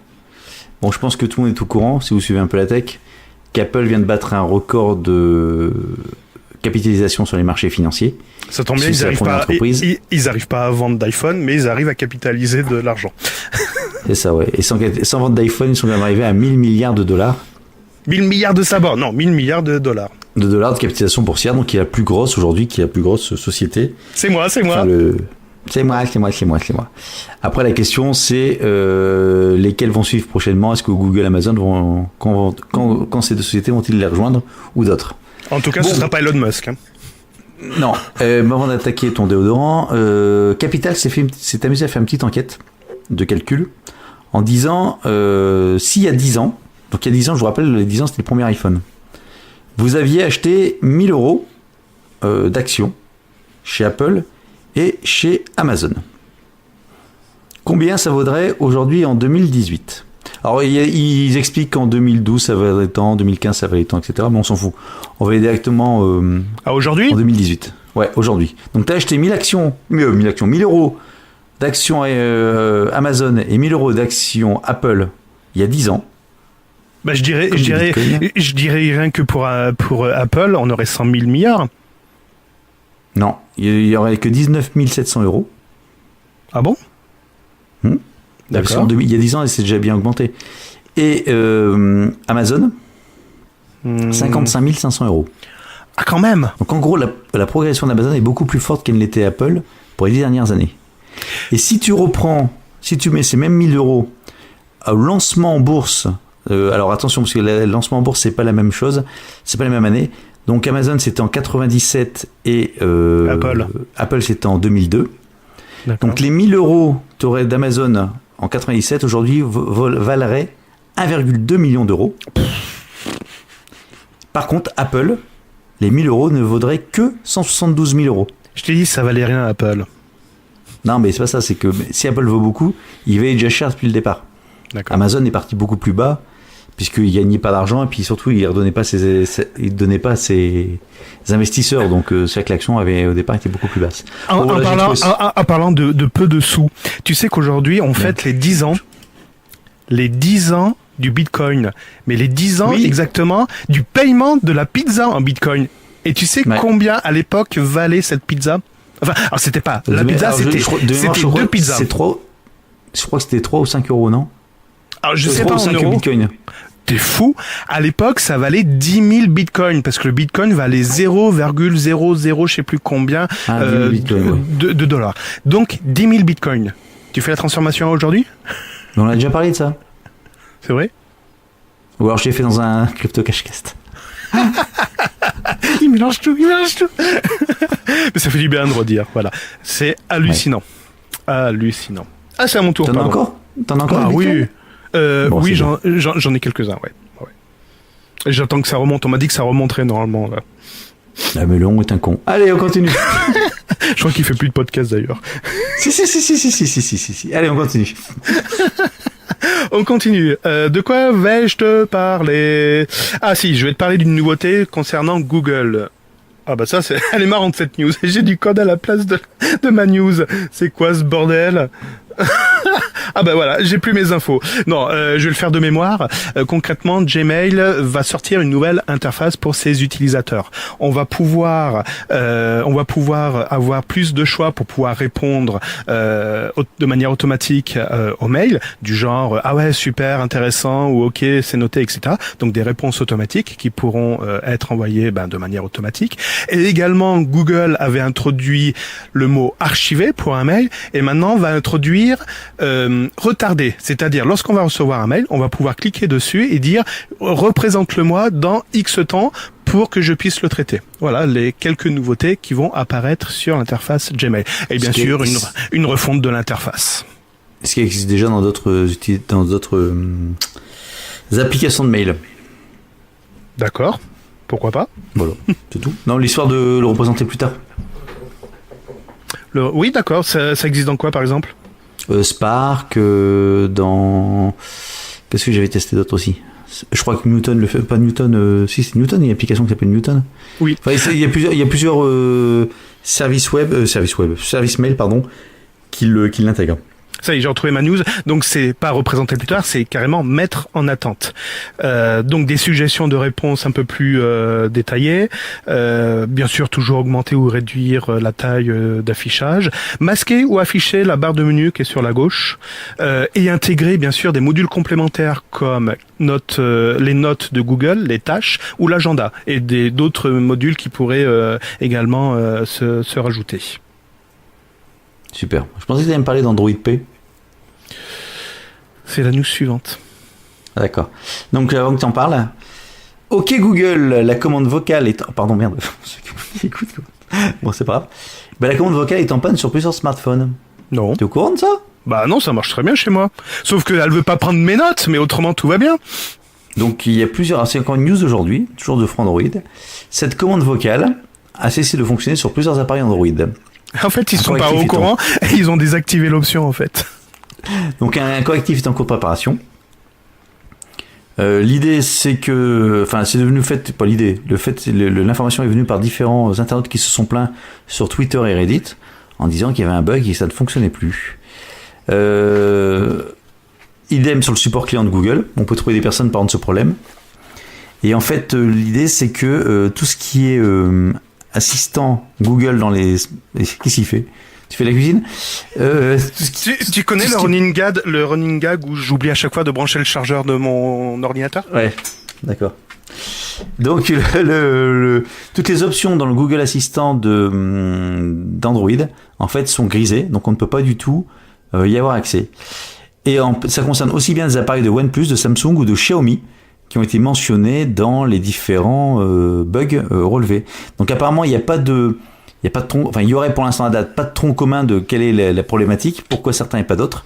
Bon, je pense que tout le monde est au courant, si vous suivez un peu la tech, qu'Apple vient de battre un record de capitalisation sur les marchés financiers. Ça tombe bien, ils arrivent pas à vendre d'iPhone, mais ils arrivent à capitaliser de l'argent. C'est ça, ouais. Et sans vente d'iPhone, ils sont même arrivés à 1000 milliards de dollars. 1000 milliards de sabords, non, 1000 milliards de dollars. De dollars de capitalisation boursière, donc qui est la plus grosse aujourd'hui, qui est la plus grosse société. C'est moi. Enfin, C'est moi. Après, la question, c'est lesquels vont suivre prochainement. Est-ce que Google, Amazon vont quand ces deux sociétés vont-ils les rejoindre ou d'autres? En tout cas, ce sera pas Elon Musk. Hein. Non. Avant d'attaquer ton déodorant, Capital s'est amusé à faire une petite enquête de calcul en disant s'il y a 10 ans, donc il y a 10 ans, je vous rappelle, les 10 ans, c'était le premier iPhone. Vous aviez acheté 1000 euros d'actions chez Apple et chez Amazon. Combien ça vaudrait aujourd'hui en 2018? Alors, ils expliquent qu'en 2012, ça valait tant, en 2015, ça valait tant, etc. Mais on s'en fout. On va aller directement aujourd'hui en 2018. Ouais, aujourd'hui. Donc, tu as acheté 1000 euros d'actions Amazon et 1000 euros d'actions Apple il y a 10 ans. Bah, je dirais rien que pour Apple, on aurait 100 000 milliards. Non, il y aurait que 19 700 euros. Ah bon? D'accord. Il y a 10 ans, c'est déjà bien augmenté. Et Amazon, 55 500 euros. Ah, quand même! Donc, en gros, la progression d'Amazon est beaucoup plus forte qu'elle ne l'était Apple pour les 10 dernières années. Et si tu mets ces mêmes 1000 euros au lancement en bourse, alors attention, parce que le lancement en bourse, c'est pas la même chose, c'est pas la même année. Donc, Amazon, c'était en 97 et Apple, c'était en 2002. D'accord. Donc, les 1000 euros que tu aurais d'Amazon en 97, aujourd'hui, valeraient 1,2 million d'euros. Par contre, Apple, les 1000 euros ne vaudraient que 172 000 euros. Je t'ai dit, ça valait rien, Apple. Non, mais c'est pas ça, c'est que si Apple vaut beaucoup, il va être déjà cher depuis le départ. D'accord. Amazon est parti beaucoup plus bas, puisqu'il gagnait pas d'argent, et puis surtout, il donnait pas ses investisseurs. Donc, c'est vrai que l'action avait, au départ, été beaucoup plus basse. En parlant de peu de sous, tu sais qu'aujourd'hui, on fête les 10 ans du Bitcoin. Mais les 10 ans, exactement, du paiement de la pizza en Bitcoin. Et tu sais combien, à l'époque, valait cette pizza? Enfin, alors, c'était pas la pizza, c'était deux pizzas. Je crois que c'était 3 ou 5 euros, non? Alors, je sais pas en euros. Bitcoin. T'es fou. À l'époque, ça valait 10 000 bitcoins parce que le bitcoin valait 0,00 je sais plus combien de dollars. Donc, 10 000 bitcoins. Tu fais la transformation aujourd'hui? On a déjà parlé de ça. C'est vrai? Ou alors je l'ai fait dans un crypto cashcast. Il mélange tout. Mais ça fait du bien de redire. Voilà. C'est hallucinant. Ouais. Hallucinant. Ah, c'est à mon tour. T'en as encore? Ah oui. Oui, j'en ai quelques-uns, ouais. Et j'attends que ça remonte. On m'a dit que ça remonterait normalement, là. Ah, mais Léon est un con. Allez, on continue. Je crois qu'il fait plus de podcast d'ailleurs. Si. Allez, on continue. On continue. De quoi vais-je te parler? Ah si, je vais te parler d'une nouveauté concernant Google. Ah bah ça, elle est marrante cette news. J'ai du code à la place de ma news. C'est quoi ce bordel? Ah bah voilà, j'ai plus mes infos. Non, je vais le faire de mémoire. Concrètement, Gmail va sortir une nouvelle interface pour ses utilisateurs. On va pouvoir avoir plus de choix pour pouvoir répondre de manière automatique aux mails, du genre ah ouais super intéressant ou ok c'est noté, etc. Donc des réponses automatiques qui pourront être envoyées de manière automatique. Et également Google avait introduit le mot archivé pour un mail et maintenant va introduire dire retardé. C'est-à-dire, lorsqu'on va recevoir un mail, on va pouvoir cliquer dessus et dire représente-le-moi dans X temps pour que je puisse le traiter. Voilà les quelques nouveautés qui vont apparaître sur l'interface Gmail. Et bien sûr, une refonte de l'interface. Ce qui existe déjà dans d'autres applications de mail. D'accord. Pourquoi pas? Voilà, c'est tout. Non, l'histoire de le représenter plus tard. Oui, d'accord. Ça existe dans quoi, par exemple? Spark, dans... Qu'est-ce que j'avais testé d'autre aussi? Je crois que Newton le fait, pas Newton, si c'est Newton, il y a une application qui s'appelle Newton. Oui. Enfin, il y a plusieurs services mail, pardon, qui l'intègrent. Ça y est, j'ai retrouvé ma news. Donc c'est pas représenter plus tard, c'est carrément mettre en attente. Donc des suggestions de réponses un peu plus détaillées. Bien sûr, toujours augmenter ou réduire la taille d'affichage. Masquer ou afficher la barre de menu qui est sur la gauche. Et intégrer bien sûr des modules complémentaires comme les notes de Google, les tâches ou l'agenda. Et d'autres modules qui pourraient également se rajouter. Super. Je pensais que tu allais me parler d'Android P. C'est la news suivante. Ah, d'accord. Donc avant que tu en parles, OK Google, la commande vocale est... Oh, pardon, merde. Écoute, bon, c'est pas grave. La commande vocale est en panne sur plusieurs smartphones. Non. T'es au courant de ça? Bah non, ça marche très bien chez moi. Sauf qu'elle veut pas prendre mes notes, mais autrement tout va bien. Donc il y a plusieurs... C'est encore une news d'aujourd'hui, toujours de Frandroid. Cette commande vocale a cessé de fonctionner sur plusieurs appareils Android. En fait, ils sont pas au courant et ils ont désactivé l'option, en fait. Donc, un correctif est en cours de préparation. L'idée, c'est que... Enfin, c'est devenu fait... Pas l'idée. L'information est venue par différents internautes qui se sont plaints sur Twitter et Reddit en disant qu'il y avait un bug et que ça ne fonctionnait plus. Idem sur le support client de Google. On peut trouver des personnes parlant de ce problème. Et en fait, l'idée, c'est que tout ce qui est... assistant Google dans les... Qu'est-ce qu'il fait? Tu fais la cuisine? Tu connais le running gag où j'oublie à chaque fois de brancher le chargeur de mon ordinateur? Ouais, d'accord. Donc, toutes les options dans le Google Assistant d'Android, en fait, sont grisées. Donc, on ne peut pas du tout y avoir accès. Et ça concerne aussi bien des appareils de OnePlus, de Samsung ou de Xiaomi, qui ont été mentionnés dans les différents bugs relevés. Donc apparemment, il y aurait pour l'instant à date pas de tronc commun de quelle est la problématique, pourquoi certains et pas d'autres.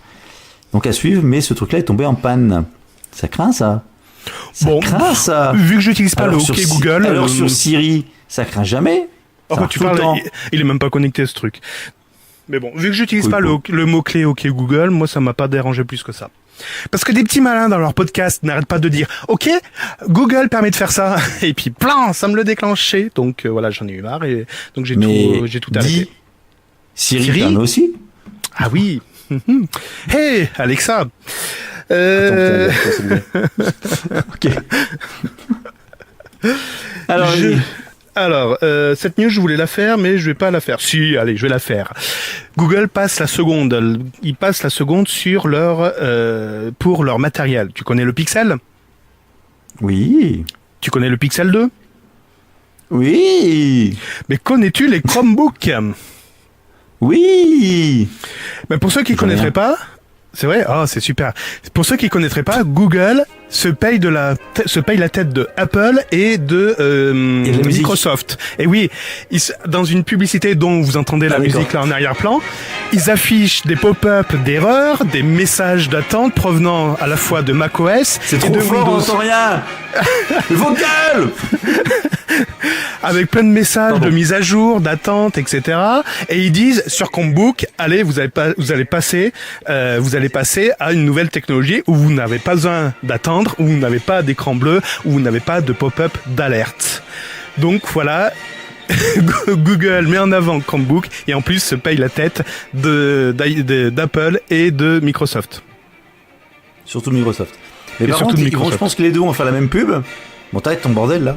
Donc à suivre, mais ce truc-là est tombé en panne. Ça craint ça. Craint ça. Vu que j'utilise pas le OK Google. Alors sur Siri, ça craint jamais. Enfin, tu parles, il est même pas connecté ce truc. Mais bon, vu que j'utilise pas le mot-clé OK Google, moi ça m'a pas dérangé plus que ça. Parce que des petits malins dans leur podcast n'arrêtent pas de dire « Ok, Google permet de faire ça » et puis plan, ça me le déclenchait. Donc voilà, j'en ai eu marre et donc j'ai tout arrêté. Siri permet aussi. Ah oui. Hey Alexa. Ok. Alors, cette news, je voulais la faire, mais je vais pas la faire. Si, allez, je vais la faire. Google passe la seconde. Ils passent la seconde sur pour leur matériel. Tu connais le Pixel? Oui. Tu connais le Pixel 2? Oui. Mais connais-tu les Chromebooks? Oui. Mais pour ceux qui connaîtraient pas, c'est vrai? Ah, c'est super. Pour ceux qui connaîtraient pas, Google se paye la tête de Apple et de Microsoft. Et oui, dans une publicité dont vous entendez la musique là en arrière-plan, ils affichent des pop-up d'erreurs, des messages d'attente provenant à la fois de macOS et de fort, Windows. On entend rien. Le vocal. Avec plein de messages de mise à jour, d'attente, etc. Et ils disent sur Chromebook, allez, vous allez passer à une nouvelle technologie où vous n'avez pas besoin d'attendre, où vous n'avez pas d'écran bleu, où vous n'avez pas de pop-up d'alerte. Donc voilà, Google met en avant Chromebook et en plus se paye la tête d'Apple et de Microsoft. Surtout Microsoft. Mais par contre, je pense que les deux vont faire la même pub. Bon, t'arrêtes ton bordel là.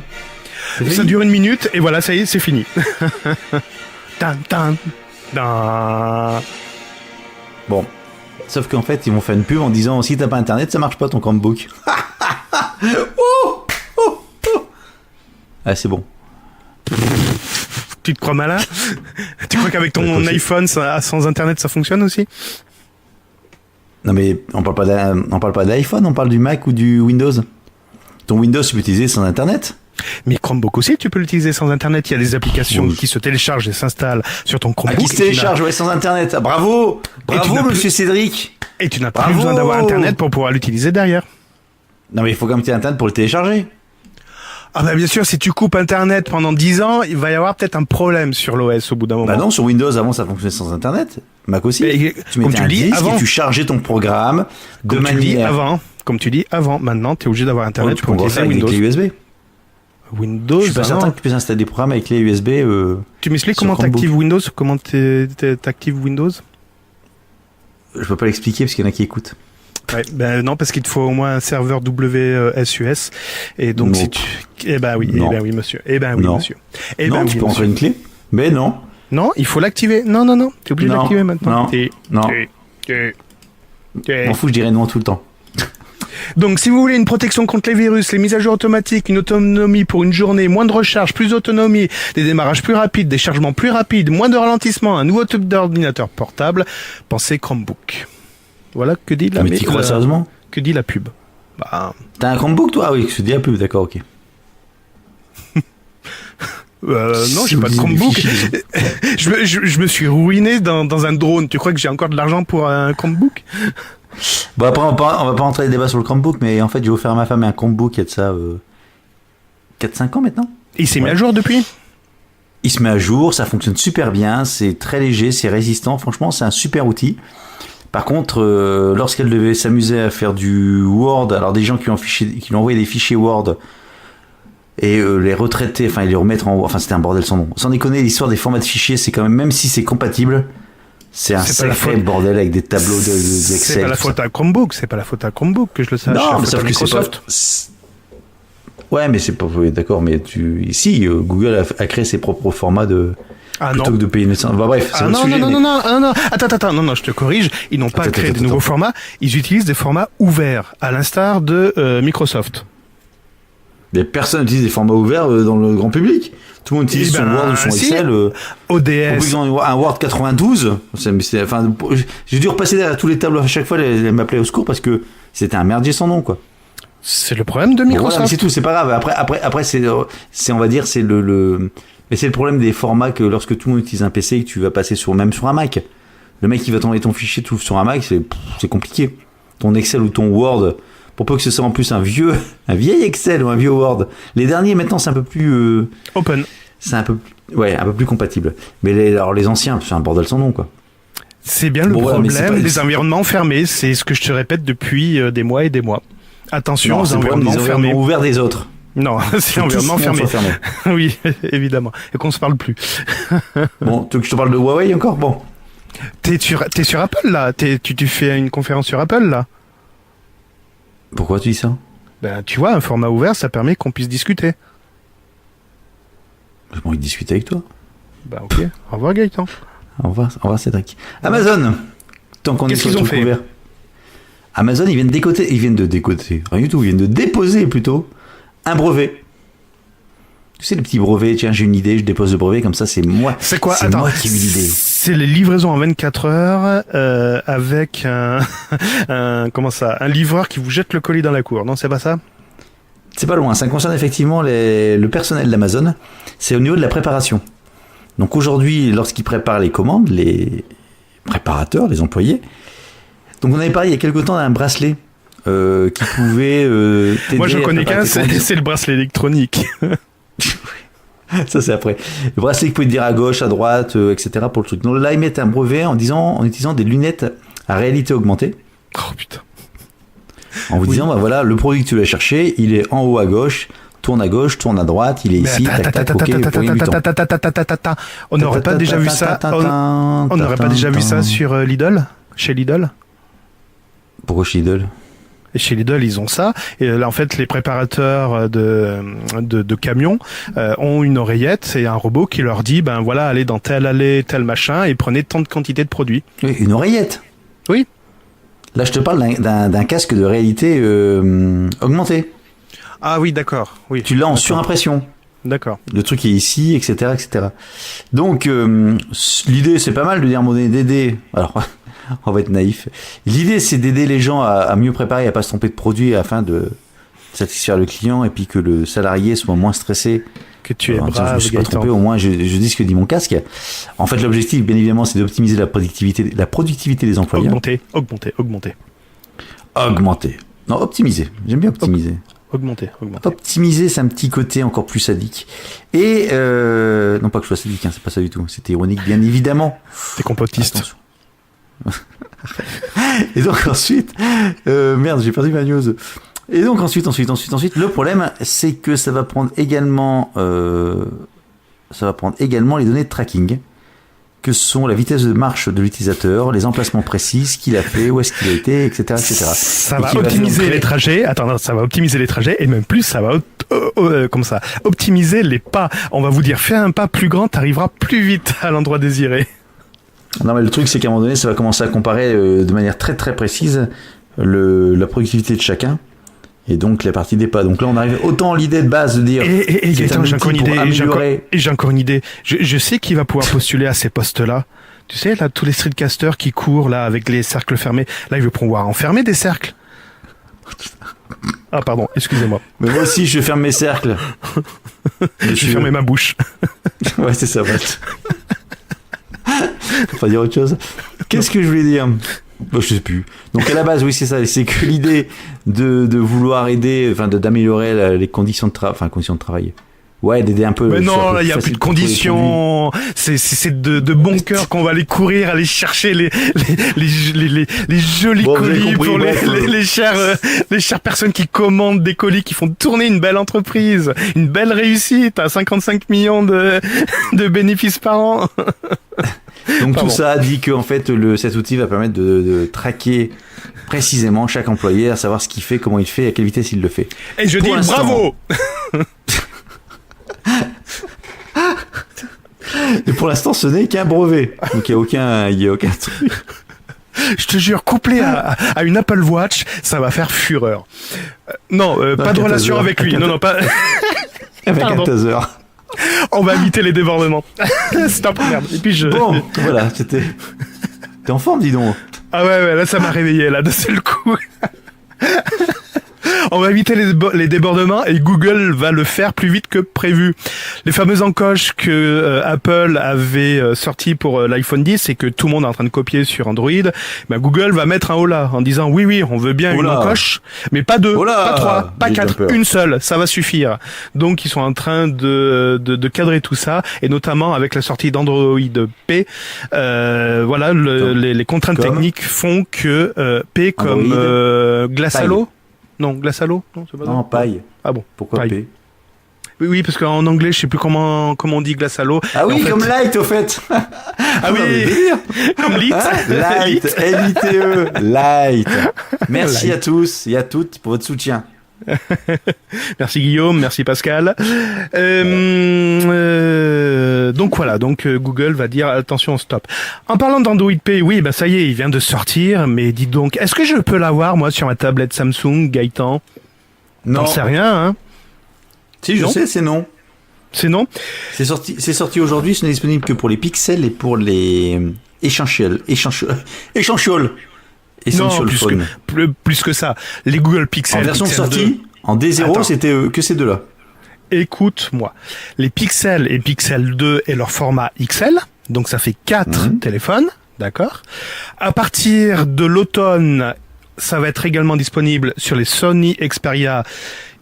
Ça dure 1 minute et voilà, ça y est, c'est fini. Bon. Sauf qu'en fait, ils vont faire une pub en disant si t'as pas internet, ça marche pas ton Chromebook. Ah, c'est bon. Tu te crois malin? Tu crois qu'avec ton iPhone sans internet ça fonctionne aussi? Non mais on parle pas d'iPhone, on parle du Mac ou du Windows. Ton Windows, tu peux l'utiliser sans Internet. Mais Chromebook aussi, tu peux l'utiliser sans Internet. Il y a des applications qui se téléchargent et s'installent sur ton Chromebook. Qui se téléchargent, ouais, sans Internet. Ah, bravo, monsieur Cédric. Et tu n'as pas besoin d'avoir Internet pour pouvoir l'utiliser derrière. Non mais il faut quand même que tu aies Internet pour le télécharger. Ah bah bien sûr, si tu coupes Internet pendant 10 ans, il va y avoir peut-être un problème sur l'OS au bout d'un moment. Bah non, sur Windows avant ça fonctionnait sans Internet. Mac aussi. Mais, tu mettais un disque et tu chargeais ton programme de manière. Comme tu dis avant, maintenant tu es obligé d'avoir Internet pour utiliser Windows. Avec les clés USB. Windows. Je suis pas certain que tu puisses installer des programmes avec les USB. Tu m'expliques comment t'actives Windows? Comment t'actives Windows? Je peux pas l'expliquer parce qu'il y en a qui écoutent. Ouais, ben non, parce qu'il te faut au moins un serveur WSUS. Et donc si tu, eh ben oui, monsieur. Eh ben oui, monsieur. Eh ben non, tu peux entrer une clé. Mais non. Non, il faut l'activer. Non, t'es obligé de l'activer maintenant. Non. M'en fous, je dirais non tout le temps. Donc, si vous voulez une protection contre les virus, les mises à jour automatiques, une autonomie pour une journée, moins de recharge, plus d'autonomie, des démarrages plus rapides, des chargements plus rapides, moins de ralentissement, un nouveau type d'ordinateur portable, pensez Chromebook. Voilà que dit la. Mais t'y crois sérieusement? Que dit la pub? Bah. T'as un Chromebook toi? Oui, je dis la pub, d'accord, ok. Non, j'ai pas de Chromebook. je me suis ruiné dans un drone. Tu crois que j'ai encore de l'argent pour un Chromebook? Bon, après, on va pas rentrer les débats sur le Chromebook, mais en fait, j'ai offert à ma femme un Chromebook il y a de ça 4-5 ans maintenant. Et il s'est mis à jour depuis? Il se met à jour, ça fonctionne super bien, c'est très léger, c'est résistant. Franchement, c'est un super outil. Par contre, lorsqu'elle devait s'amuser à faire du Word, alors des gens qui lui envoyaient des fichiers Word et les retraiter, enfin les remettre en, enfin c'était un bordel sans nom. Sans déconner, l'histoire des formats de fichiers, c'est quand même si c'est compatible, c'est un sacré bordel avec des tableaux d'Excel. C'est pas la faute à Chromebook, c'est pas la faute à Chromebook que je le sache. Non, mais sauf que Microsoft. Ouais, mais c'est pas, oui, d'accord, mais ici Google a créé ses propres formats plutôt que de payer une licence. Bah, bref, c'est non, attends, je te corrige. Ils n'ont pas créé de nouveaux formats. Ils utilisent des formats ouverts, à l'instar de Microsoft. Mais personne n'utilise des formats ouverts dans le grand public. Tout le monde utilise son Word ou son Excel. ODS. Un Word 92. J'ai dû repasser derrière tous les tableaux à chaque fois. Elle m'appelait au secours parce que c'était un merdier sans nom, quoi. C'est le problème de Microsoft. Voilà, mais c'est tout, c'est pas grave. Après, c'est on va dire, c'est mais c'est le problème des formats que lorsque tout le monde utilise un PC et que tu vas passer même sur un Mac. Le mec qui va t'envoyer ton fichier tout sur un Mac, c'est compliqué. Ton Excel ou ton Word, pour peu que ce soit en plus un vieil Excel ou un vieux Word. Les derniers maintenant c'est un peu plus open. C'est un peu plus compatible. Mais les anciens, c'est un bordel sans nom, quoi. C'est bien le problème des environnements fermés. C'est ce que je te répète depuis des mois et des mois. Attention aux environnements fermés. Ouverts des autres. Non, c'est l'environnement fermé. Oui, évidemment. Et qu'on se parle plus. Bon, tu veux que je te parle de Huawei encore? Bon. T'es sur Apple, là? Tu fais une conférence sur Apple, là? Pourquoi tu dis ça? Ben, tu vois, un format ouvert, ça permet qu'on puisse discuter. J'ai pas envie de discuter avec toi. Ben, ok. Au revoir, Gaëtan. Au revoir, Cédric. Amazon! Tant qu'on est sur le truc ouvert. Amazon, ils viennent de décoter. Rien du tout, ils viennent de déposer, plutôt, un brevet. Tu sais, les petits brevets, tiens, j'ai une idée, je dépose le brevet, comme ça, c'est moi. C'est quoi? C'est moi qui ai eu l'idée. C'est les livraisons en 24 heures, avec un livreur qui vous jette le colis dans la cour. Non, c'est pas ça? C'est pas loin. Ça concerne effectivement le personnel d'Amazon. C'est au niveau de la préparation. Donc aujourd'hui, lorsqu'ils préparent les commandes, les préparateurs, les employés, donc on avait parlé il y a quelque temps d'un bracelet qui pouvait t'aider. Moi je connais qu'un, c'est le bracelet électronique. Ça c'est après. Le bracelet qui pouvait te dire à gauche, à droite, etc. pour le truc. Donc là ils mettent un brevet en utilisant des lunettes à réalité augmentée. Oh putain. En vous disant, bah voilà, le produit que tu vas chercher, il est en haut à gauche, tourne à gauche, tourne à droite, il est ici, tac tac, ok, pour gagner du temps. On n'aurait pas déjà vu ça. On n'aurait pas déjà vu ça sur Lidl, chez Lidl. Pourquoi chez Lidl? Et chez Lidl, ils ont ça. Et là, en fait, les préparateurs de camions ont une oreillette et un robot qui leur dit, ben voilà, allez dans telle allée, tel machin, et prenez tant de quantité de produits. Oui, une oreillette. Oui. Là, je te parle d'un casque de réalité augmentée. Ah oui, d'accord. Oui. Tu l'as en surimpression. D'accord. Le truc est ici, etc., etc. Donc, l'idée, c'est pas mal de dire mon DD. Alors, On va être naïf. L'idée, c'est d'aider les gens à mieux préparer, à pas se tromper de produit afin de satisfaire le client et puis que le salarié soit moins stressé. Que tu es brave, je me suis pas trompé, au moins je dis ce que dit mon casque. En fait, l'objectif, bien évidemment, c'est d'optimiser la productivité des employés. Augmenter. Non, optimiser. J'aime bien optimiser. Augmenter. Optimiser, c'est un petit côté encore plus sadique. Et non pas que je sois sadique, c'est pas ça du tout. C'était ironique, bien évidemment. T'es complotiste. Et donc ensuite, merde, j'ai perdu ma news. Et donc ensuite, le problème, c'est que ça va prendre également les données de tracking, que sont la vitesse de marche de l'utilisateur, les emplacements précis, ce qu'il a fait, où est-ce qu'il a été, etc., etc. Ça va optimiser les trajets. Ça va optimiser les trajets et même plus, ça va optimiser les pas. On va vous dire, fais un pas plus grand, t'arriveras plus vite à l'endroit désiré. Non, mais le truc, c'est qu'à un moment donné, ça va commencer à comparer de manière très très précise la productivité de chacun. Et donc la partie des pas. Donc là on arrive autant l'idée de base de dire. Et Gaëtan, j'ai encore une idée. Je sais qui va pouvoir postuler à ces postes-là. Tu sais là tous les streetcasters qui courent là avec les cercles fermés. Là ils vont pouvoir enfermer des cercles. Ah pardon, excusez-moi. Mais moi aussi je ferme mes cercles. Je vais fermer ma bouche. Ouais c'est ça. Faut pas dire autre chose. Qu'est-ce que je voulais dire? Je sais plus. Donc à la base, oui, c'est ça. C'est que l'idée de vouloir aider, enfin d'améliorer les conditions de travail. Ouais, d'aider un peu. Mais non, là, il y a plus de conditions. C'est de bon cœur qu'on va aller courir, aller chercher les jolis colis pour les chères personnes qui commandent des colis, qui font tourner une belle entreprise, une belle réussite à 55 millions de bénéfices par an. Donc tout ça dit que en fait cet outil va permettre de traquer précisément chaque employé, à savoir ce qu'il fait, comment il fait, à quelle vitesse il le fait. Et je dis bravo. Et pour l'instant, ce n'est qu'un brevet. Donc il y a aucun truc. Je te jure, couplé à une Apple Watch, ça va faire fureur. Non, pas de relation avec lui. Non, pas. Avec un taser. On va éviter les débordements. Stop, merde. Et puis Bon, voilà, t'es en forme, dis donc. Ah ouais, là ça m'a réveillé, là, de seul coup. On va éviter les débordements et Google va le faire plus vite que prévu. Les fameuses encoches que Apple avait sorties pour l'iPhone 10 et que tout le monde est en train de copier sur Android, Google va mettre un holà en disant oui, on veut bien une encoche, mais pas deux, pas trois, pas quatre, une seule, ça va suffire. Donc ils sont en train de cadrer tout ça et notamment avec la sortie d'Android P, voilà, les contraintes techniques font que P comme glace à l'eau. Non, glace à l'eau? Non, c'est pas ça. Non, paille. Ah bon. Pourquoi paille. P? Oui, parce qu'en anglais, je sais plus comment on dit glace à l'eau. Ah oui, comme light, au fait. Ah oui, comme lit. Light, L-I-T-E, light. Merci à tous et à toutes pour votre soutien. Merci Guillaume, merci Pascal. Donc voilà, Google va dire attention, stop. En parlant d'Android P, oui, ça y est, il vient de sortir, mais dis donc, est-ce que je peux l'avoir moi sur ma tablette Samsung, Gaëtan? Non. T'en sais rien, hein? Si, je sais, c'est non. C'est non? C'est sorti aujourd'hui, ce n'est disponible que pour les pixels et pour les Essential Phone. Plus que ça. Les Google Pixel. En version Pixel sortie, 2. En D0, c'était que ces deux-là. Écoute-moi. Les Pixel et Pixel 2 et leur format XL, donc ça fait 4 téléphones, d'accord? À partir de l'automne, ça va être également disponible sur les Sony Xperia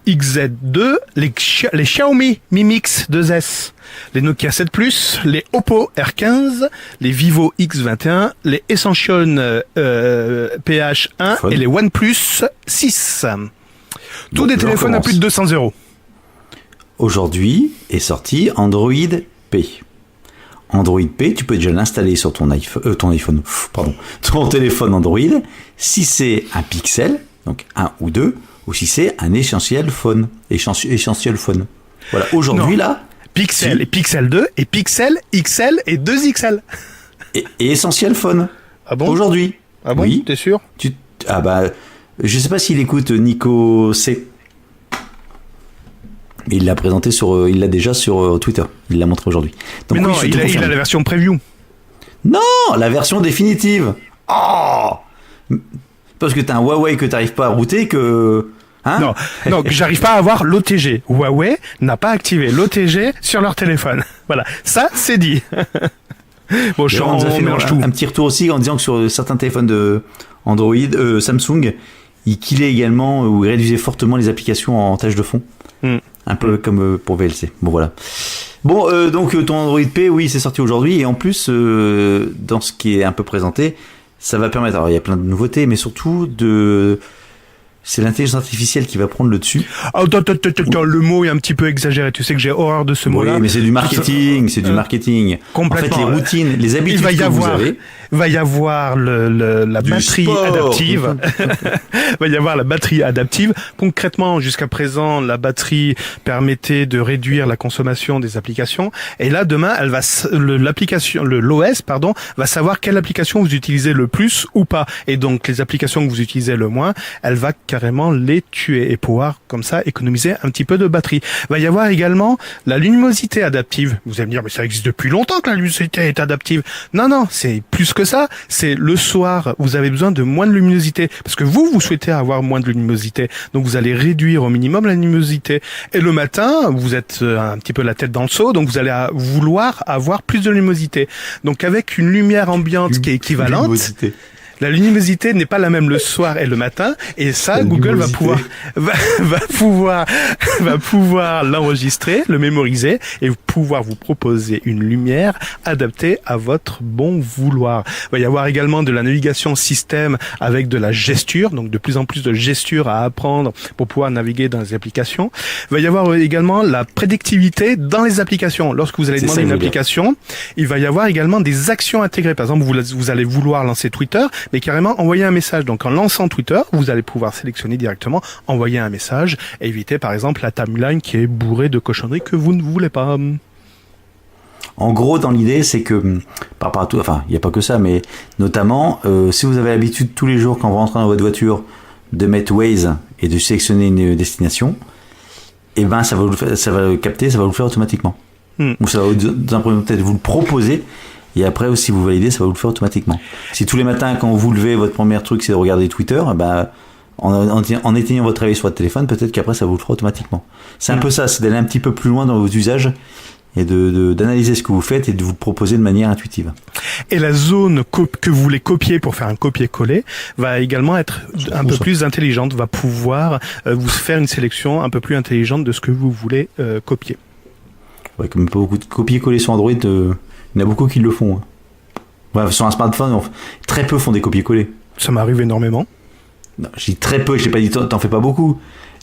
XZ2, les Xiaomi Mi Mix 2S, les Nokia 7 Plus, les Oppo R15, les Vivo X21, les Essential PH1 et les OnePlus 6. Tous des téléphones à plus de 200 €. Aujourd'hui est sorti Android P. Android P, tu peux déjà l'installer sur ton ton téléphone Android, si c'est un Pixel, donc 1 ou 2, ou si c'est un Essential Phone. Voilà, aujourd'hui là... Pixel et Pixel 2 et Pixel XL et 2XL. Et Essential Phone. Ah bon? Aujourd'hui. Ah bon? Oui. T'es sûr? Je sais pas s'il écoute Nico C. Mais il l'a présenté il l'a déjà sur Twitter. Il l'a montré aujourd'hui. Donc, mais non, il a la version preview. Non, la version définitive. Oh, parce que t'as un Huawei que t'arrives pas à router que... Hein non, j'arrive pas à avoir l'OTG. Huawei n'a pas activé l'OTG sur leur téléphone. Voilà, ça c'est dit. Bon, on nous a fait un petit retour aussi en disant que sur certains téléphones de Android, Samsung, ils killaient également ou ils réduisaient fortement les applications en tâche de fond. Un peu comme pour VLC. Bon, voilà. Bon, donc ton Android P, oui, c'est sorti aujourd'hui. Et en plus, dans ce qui est un peu présenté, ça va permettre... Alors, il y a plein de nouveautés, mais surtout c'est l'intelligence artificielle qui va prendre le dessus. Le mot est un petit peu exagéré. Tu sais que j'ai horreur de ce mot-là. Oui, mais c'est du marketing, du marketing. Complètement. En fait, les routines, les habitudes que vous avez. Il va y avoir la batterie adaptive. Va y avoir la batterie adaptive. Concrètement, jusqu'à présent, la batterie permettait de réduire la consommation des applications. Et là, demain, l'OS, va savoir quelle application vous utilisez le plus ou pas. Et donc, les applications que vous utilisez le moins, elle va carrément les tuer et pouvoir, comme ça, économiser un petit peu de batterie. Va y avoir également la luminosité adaptive. Vous allez me dire, mais ça existe depuis longtemps que la luminosité est adaptive. Non, c'est plus que ça. C'est le soir, vous avez besoin de moins de luminosité. Parce que vous souhaitez avoir moins de luminosité. Donc vous allez réduire au minimum la luminosité. Et le matin, vous êtes un petit peu la tête dans le seau, donc vous allez vouloir avoir plus de luminosité. Donc avec une lumière ambiante qui est équivalente, luminosité. La luminosité n'est pas la même le soir et le matin, et ça, Google va pouvoir l'enregistrer, le mémoriser, et pouvoir vous proposer une lumière adaptée à votre bon vouloir. Il va y avoir également de la navigation système avec de la gesture, donc de plus en plus de gestures à apprendre pour pouvoir naviguer dans les applications. Il va y avoir également la prédictivité dans les applications. Lorsque vous allez demander une application, il va y avoir également des actions intégrées. Par exemple, vous allez vouloir lancer Twitter, mais carrément envoyer un message. Donc en lançant Twitter, vous allez pouvoir sélectionner directement, envoyer un message, et éviter par exemple la timeline qui est bourrée de cochonneries que vous ne voulez pas. En gros, dans l'idée, c'est que, par rapport à tout, enfin, il n'y a pas que ça, mais notamment, si vous avez l'habitude tous les jours, quand vous rentrez dans votre voiture, de mettre Waze et de sélectionner une destination, et ben, ça va le capter, ça va vous le faire automatiquement. Ou ça va peut-être vous le proposer. Et après, si vous validez, ça va vous le faire automatiquement. Si tous les matins, quand vous levez, votre premier truc, c'est de regarder Twitter, ben, en éteignant votre réveil sur votre téléphone, peut-être qu'après, ça vous le fera automatiquement. C'est un peu ça, c'est d'aller un petit peu plus loin dans vos usages et d'analyser ce que vous faites et de vous le proposer de manière intuitive. Et la zone que vous voulez copier pour faire un copier-coller va également être un peu plus intelligente, va pouvoir vous faire une sélection un peu plus intelligente de ce que vous voulez copier. Ouais, comme pas beaucoup de copier-coller sur Android... Il y en a beaucoup qui le font. Ouais, sur un smartphone, très peu font des copier-coller. Ça m'arrive énormément. Non, je dis très peu, je n'ai pas dit t'en fais pas beaucoup.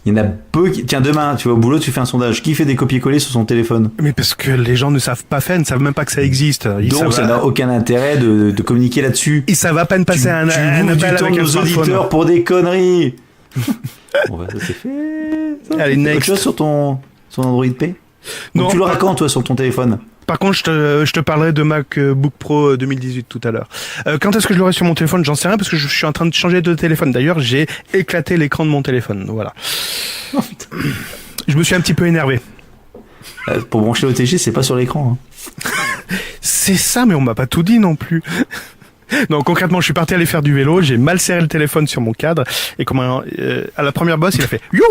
Il y en a peu qui... Tiens, demain, tu vas au boulot, tu fais un sondage. Qui fait des copier-coller sur son téléphone ? Mais parce que les gens ne savent pas faire, ne savent même pas que ça existe. Donc ça n'a aucun intérêt de communiquer là-dessus. Ils savent à peine passer un appel avec un smartphone. Auditeurs pour des conneries. Bon, bah, ça c'est fait. Ça, allez, next. Autre chose sur ton Android P ? Non. Tu l'auras quand, toi, sur ton téléphone ? Par contre, je te parlerai de MacBook Pro 2018 tout à l'heure. Quand est-ce que je l'aurai sur mon téléphone ? J'en sais rien parce que je suis en train de changer de téléphone. D'ailleurs, j'ai éclaté l'écran de mon téléphone. Voilà. Oh, putain. Je me suis un petit peu énervé. Pour brancher l'OTG, c'est pas sur l'écran. Hein. C'est ça, mais on m'a pas tout dit non plus. Non, concrètement, je suis parti aller faire du vélo, j'ai mal serré le téléphone sur mon cadre, et à la première bosse, il a fait « Yo !»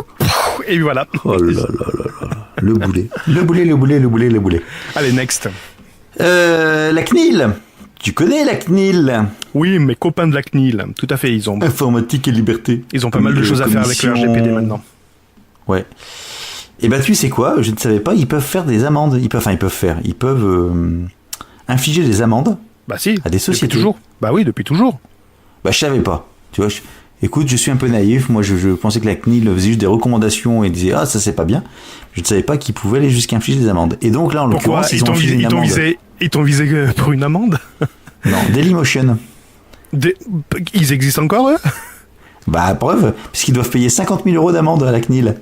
Et voilà. Oh là là là là. Le boulet. Le boulet. Allez, next. La CNIL. Tu connais la CNIL ? Oui, mes copains de la CNIL. Tout à fait, ils ont... Informatique et liberté. Ils ont pas mal de choses à faire avec le RGPD maintenant. Ouais. Et bah tu sais quoi ? Je ne savais pas, ils peuvent faire des amendes. Ils peuvent infliger des amendes. Bah si, à des sociétés. Depuis toujours. Bah oui, depuis toujours. Bah je savais pas. Tu vois, écoute, je suis un peu naïf. Moi, je pensais que la CNIL faisait juste des recommandations et disait ça c'est pas bien. Je ne savais pas qu'ils pouvaient aller jusqu'à infliger des amendes. Et donc là, en l'occurrence, ils ont infligé une amende. Ils t'ont visé pour une amende ? Non, Dailymotion. Ils existent encore, eux ? Bah preuve, puisqu'ils doivent payer 50 000 € d'amende à la CNIL.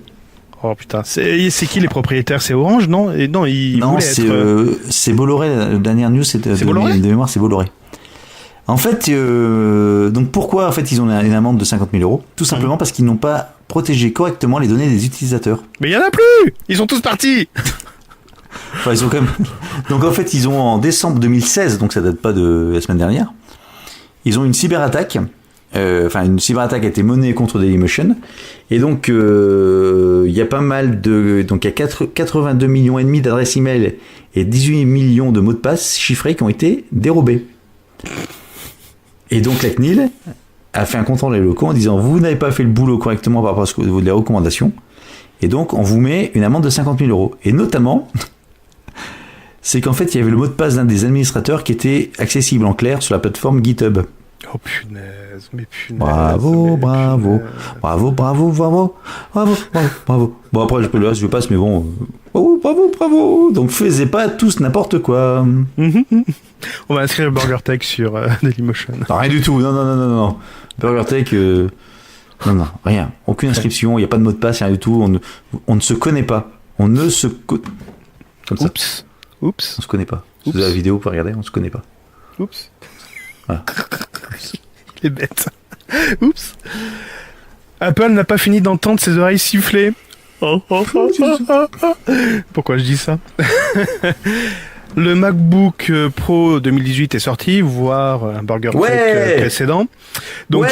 Oh putain, c'est qui les propriétaires ? C'est Orange, non ? Et non, c'est Bolloré. La dernière news, c'est Bolloré ? De mémoire, c'est Bolloré. En fait, donc pourquoi en fait ils ont une amende de 50 000 €? Tout simplement parce qu'ils n'ont pas protégé correctement les données des utilisateurs. Mais il y en a plus. Ils sont tous partis. Enfin, ils ont quand même. Donc en fait, ils ont en décembre 2016, donc ça date pas de la semaine dernière. ils ont une cyberattaque. Une cyberattaque a été menée contre Dailymotion. Et donc, il y a pas mal de... Donc, il y a 82 millions et demi d'adresses email et 18 millions de mots de passe chiffrés qui ont été dérobés. Et donc, la CNIL a fait un compte rendu locaux en disant vous n'avez pas fait le boulot correctement par rapport à ce que vous les recommandations. Et donc, on vous met une amende de 50 000 euros. Et notamment, c'est qu'en fait, il y avait le mot de passe d'un des administrateurs qui était accessible en clair sur la plateforme GitHub. Oh punaise, mais punaise. Bravo. Bon, après, je passe, mais bon. Bravo. Donc, faisez pas tous n'importe quoi. On va inscrire Burger Tech sur Dailymotion. Non, rien du tout. Non. Burger Tech, non, rien. Aucune inscription, il n'y a pas de mot de passe, rien du tout. On ne se connaît pas. On ne se connaît comme ça. Oups. On se connaît pas. Si vous avez la vidéo, vous pouvez regarder, on se connaît pas. Oups. Voilà. Il est bête. Oups. Apple n'a pas fini d'entendre ses oreilles siffler. Pourquoi je dis ça? Le MacBook Pro 2018 est sorti, voire un Burger Tech précédent. Donc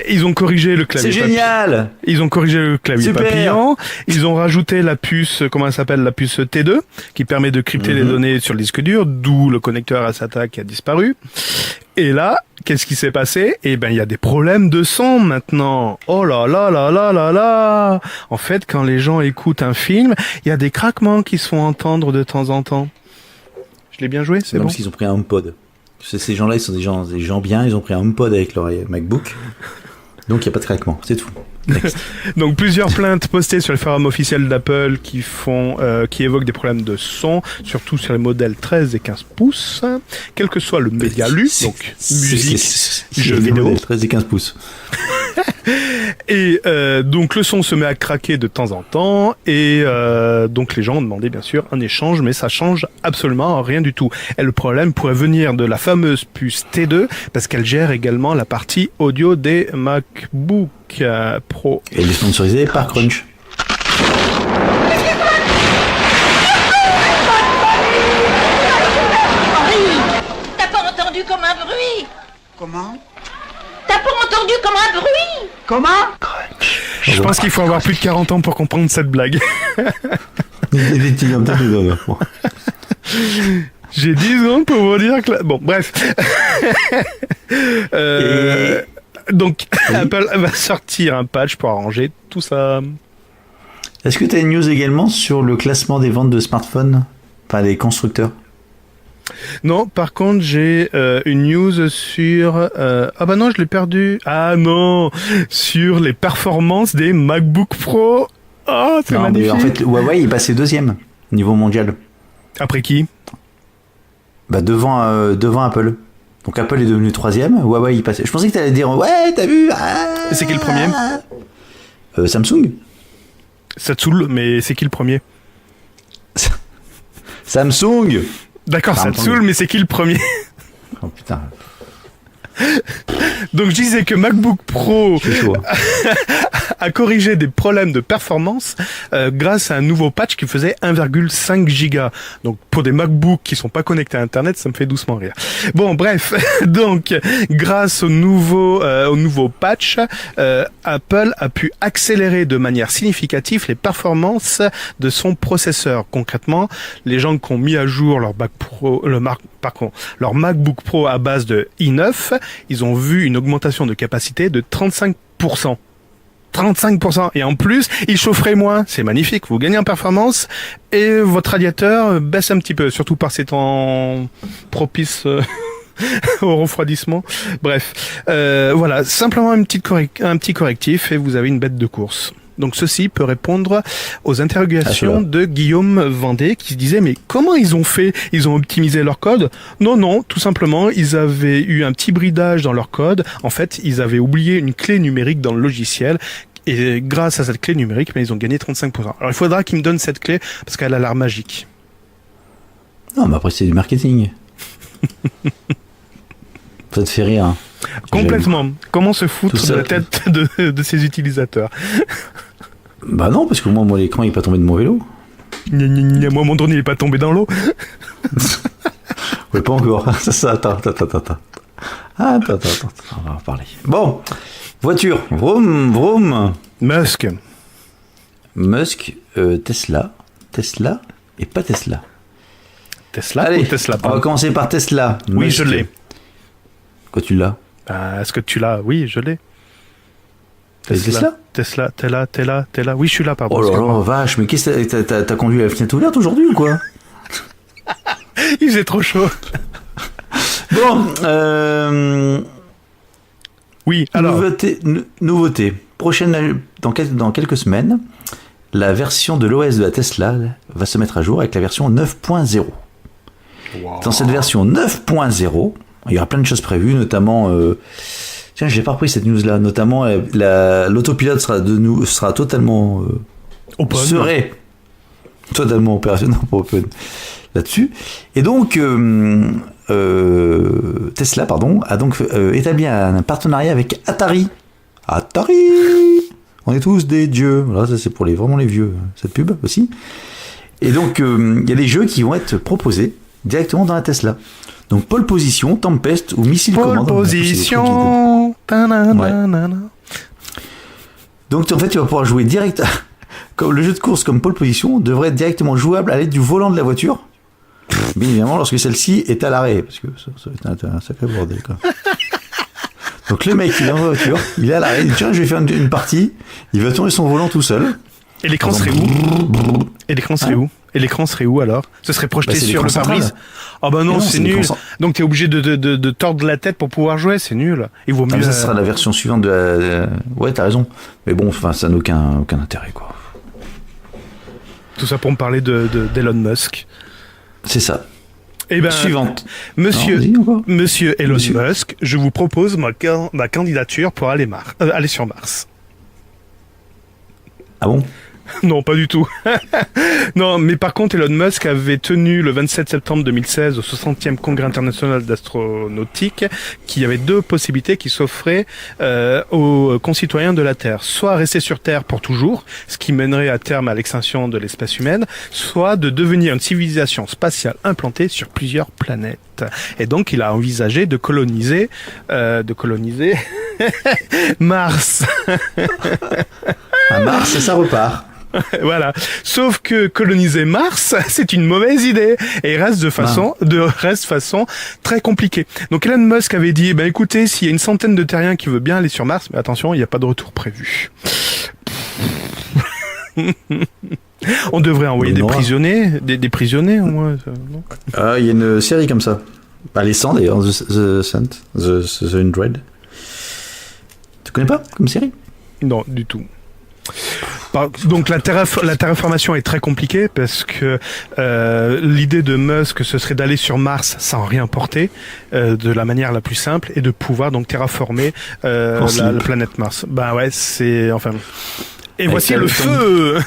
ils ont corrigé le clavier. C'est génial. Ils ont corrigé le clavier papillon. Ils ont rajouté la puce, comment elle s'appelle, la puce T2, qui permet de crypter les données sur le disque dur, d'où le connecteur SATA qui a disparu. Et là, qu'est-ce qui s'est passé? Eh ben, il y a des problèmes de son maintenant. Oh là là là là là là. En fait, quand les gens écoutent un film, il y a des craquements qui se font entendre de temps en temps. Je l'ai bien joué, c'est bon. Parce qu'ils ont pris un HomePod. Ces gens-là, ils sont des gens bien. Ils ont pris un HomePod avec leur MacBook. Donc, il n'y a pas de craquement. C'est tout. Donc plusieurs plaintes postées sur le forum officiel d'Apple qui évoquent des problèmes de son, surtout sur les modèles 13 et 15 pouces, quel que soit le média lu, donc musique, jeux vidéo. 13 et 15 pouces. Et donc le son se met à craquer de temps en temps et donc les gens ont demandé bien sûr un échange, mais ça change absolument rien du tout. Et le problème pourrait venir de la fameuse puce T2 parce qu'elle gère également la partie audio des MacBook Pro. Et elle est sponsorisée par Crunch. T'as pas entendu comme un bruit? Comment? T'as pas entendu comme un bruit? Comment? Je pense qu'il faut avoir plus de 40 ans pour comprendre cette blague. J'ai 10 ans pour vous dire que... Bon, bref. Donc, Apple va sortir un patch pour arranger tout ça. Est-ce que tu as une news également sur le classement des ventes de smartphones? Enfin, les constructeurs. Non, par contre, j'ai une news sur... Ah bah non, je l'ai perdu. Ah non, sur les performances des MacBook Pro. Oh, c'est magnifique. Mais en fait, Huawei est passé deuxième au niveau mondial. Après qui? Bah devant Apple. Donc Apple est devenu troisième, Huawei est passé. Je pensais que tu allais dire ouais, t'as vu. C'est qui le premier? Samsung. Ça te saoule, mais c'est qui le premier? Samsung. D'accord, ça te saoule, mais c'est qui le premier? Oh putain. Donc je disais que MacBook Pro a corrigé des problèmes de performance grâce à un nouveau patch qui faisait 1,5 giga. Donc pour des MacBooks qui sont pas connectés à Internet, ça me fait doucement rire. Bon bref, donc grâce au nouveau patch, Apple a pu accélérer de manière significative les performances de son processeur. Concrètement, les gens qui ont mis à jour leur leur MacBook Pro à base de i9, ils ont vu une augmentation de capacité de 35%. 35%. Et en plus, il chaufferait moins. C'est magnifique. Vous gagnez en performance et votre radiateur baisse un petit peu, surtout par ces temps propices au refroidissement. Bref. Voilà. Simplement un petit correctif et vous avez une bête de course. Donc ceci peut répondre aux interrogations de Guillaume Vendée qui se disait mais comment ils ont fait? Ils ont optimisé leur code? Non, tout simplement ils avaient eu un petit bridage dans leur code. En fait, ils avaient oublié une clé numérique dans le logiciel. Et grâce à cette clé numérique, ils ont gagné 35%. Alors il faudra qu'ils me donnent cette clé parce qu'elle a l'air magique. Non, mais après c'est du marketing. Ça te fait rire. Hein. Complètement. Comment se foutre de la tête de ces utilisateurs? Bah non, parce que moi l'écran il est pas tombé de mon vélo. Moi mon drone il est pas tombé dans l'eau. Ouais, pas encore. Ça, attends. Ah, attends, on va en parler. Bon, voiture, vroom, vroom. Musk. Musk, Tesla et pas Tesla. Tesla Allez, ou Tesla on va commencer par Tesla. Oui, Musk. je l'ai. Quoi, tu l'as? Est-ce que tu l'as? Oui, je l'ai. Tesla? T'es là. Oui, je suis là, pardon. Oh là là, vache, mais qu'est-ce que t'as conduit la fenêtre ouverte aujourd'hui ou quoi? Il faisait trop chaud. Bon, Oui, alors. nouveauté. Prochaine, dans quelques semaines, la version de l'OS de la Tesla va se mettre à jour avec la version 9.0. Wow. Dans cette version 9.0, il y aura plein de choses prévues, notamment... tiens, j'ai pas repris cette news-là. Notamment, l'autopilote sera totalement... Open. serait totalement opérationnel pour Open là-dessus. Et donc, Tesla, a donc établi un partenariat avec Atari. On est tous des dieux. Voilà, ça c'est pour vraiment les vieux, cette pub aussi. Et donc, il y a des jeux qui vont être proposés directement dans la Tesla. Donc, pole position, Tempest ou missile commande. Pole position. Ouais. Donc, en fait, tu vas pouvoir jouer direct. Comme le jeu de course comme pole position devrait être directement jouable à l'aide du volant de la voiture. Bien évidemment, lorsque celle-ci est à l'arrêt, parce que ça va être un sacré bordel, quoi. Donc le mec, il est en voiture, il est à l'arrêt, il dit tiens, je vais faire une partie, il va tourner son volant tout seul. Et l'écran serait où? Et l'écran serait où alors? Ce serait projeté sur le pare-brise? Ah bah non, c'est nul. Donc t'es obligé de tordre la tête pour pouvoir jouer, c'est nul. Il vaut mieux. Ça sera la version suivante de la... Ouais, t'as raison. Mais bon, enfin, ça n'a aucun intérêt, quoi. Tout ça pour me parler d'Elon Musk. C'est ça. Eh ben, suivante. Monsieur Elon Monsieur. Musk, je vous propose ma candidature pour aller sur Mars. Ah bon? Non, pas du tout. Non, mais par contre, Elon Musk avait tenu le 27 septembre 2016 au 60e Congrès international d'astronautique qu'il y avait deux possibilités qui s'offraient aux concitoyens de la Terre. Soit rester sur Terre pour toujours, ce qui mènerait à terme à l'extinction de l'espèce humaine, soit de devenir une civilisation spatiale implantée sur plusieurs planètes. Et donc, il a envisagé de coloniser Mars. À Mars, et ça repart. Voilà. Sauf que coloniser Mars, c'est une mauvaise idée et reste de façon très compliquée. Donc Elon Musk avait dit, écoutez, s'il y a une centaine de terriens qui veulent bien aller sur Mars, mais attention, il n'y a pas de retour prévu. On devrait envoyer des prisonniers au moins. Il y a une série comme ça. Les 100 d'ailleurs, The 100. Tu connais pas comme série? Non, du tout. Donc la terraformation est très compliquée parce que l'idée de Musk ce serait d'aller sur Mars sans rien porter de la manière la plus simple et de pouvoir donc terraformer la planète Mars. Bah ouais, c'est enfin. Et voici le feu.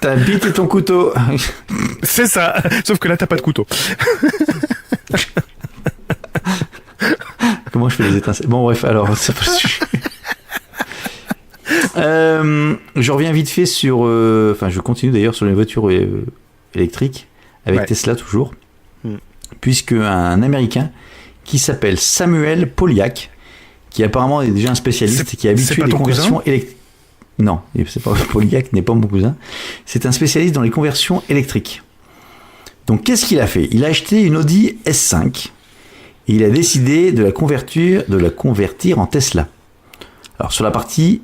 Ta bite et ton couteau. C'est ça. Sauf que là t'as pas de couteau. Comment je fais les étincelles? Bon bref, alors c'est pas le sujet. Je reviens vite fait sur... je continue d'ailleurs sur les voitures électriques, avec Tesla toujours, puisque un Américain qui s'appelle Samuel Poliak, qui apparemment est déjà un spécialiste, qui est habitué à des conversions électriques. Non, c'est pas Poliak, n'est pas mon cousin. C'est un spécialiste dans les conversions électriques. Donc qu'est-ce qu'il a fait? Il a acheté une Audi S5 et il a décidé de la convertir en Tesla. Alors sur la partie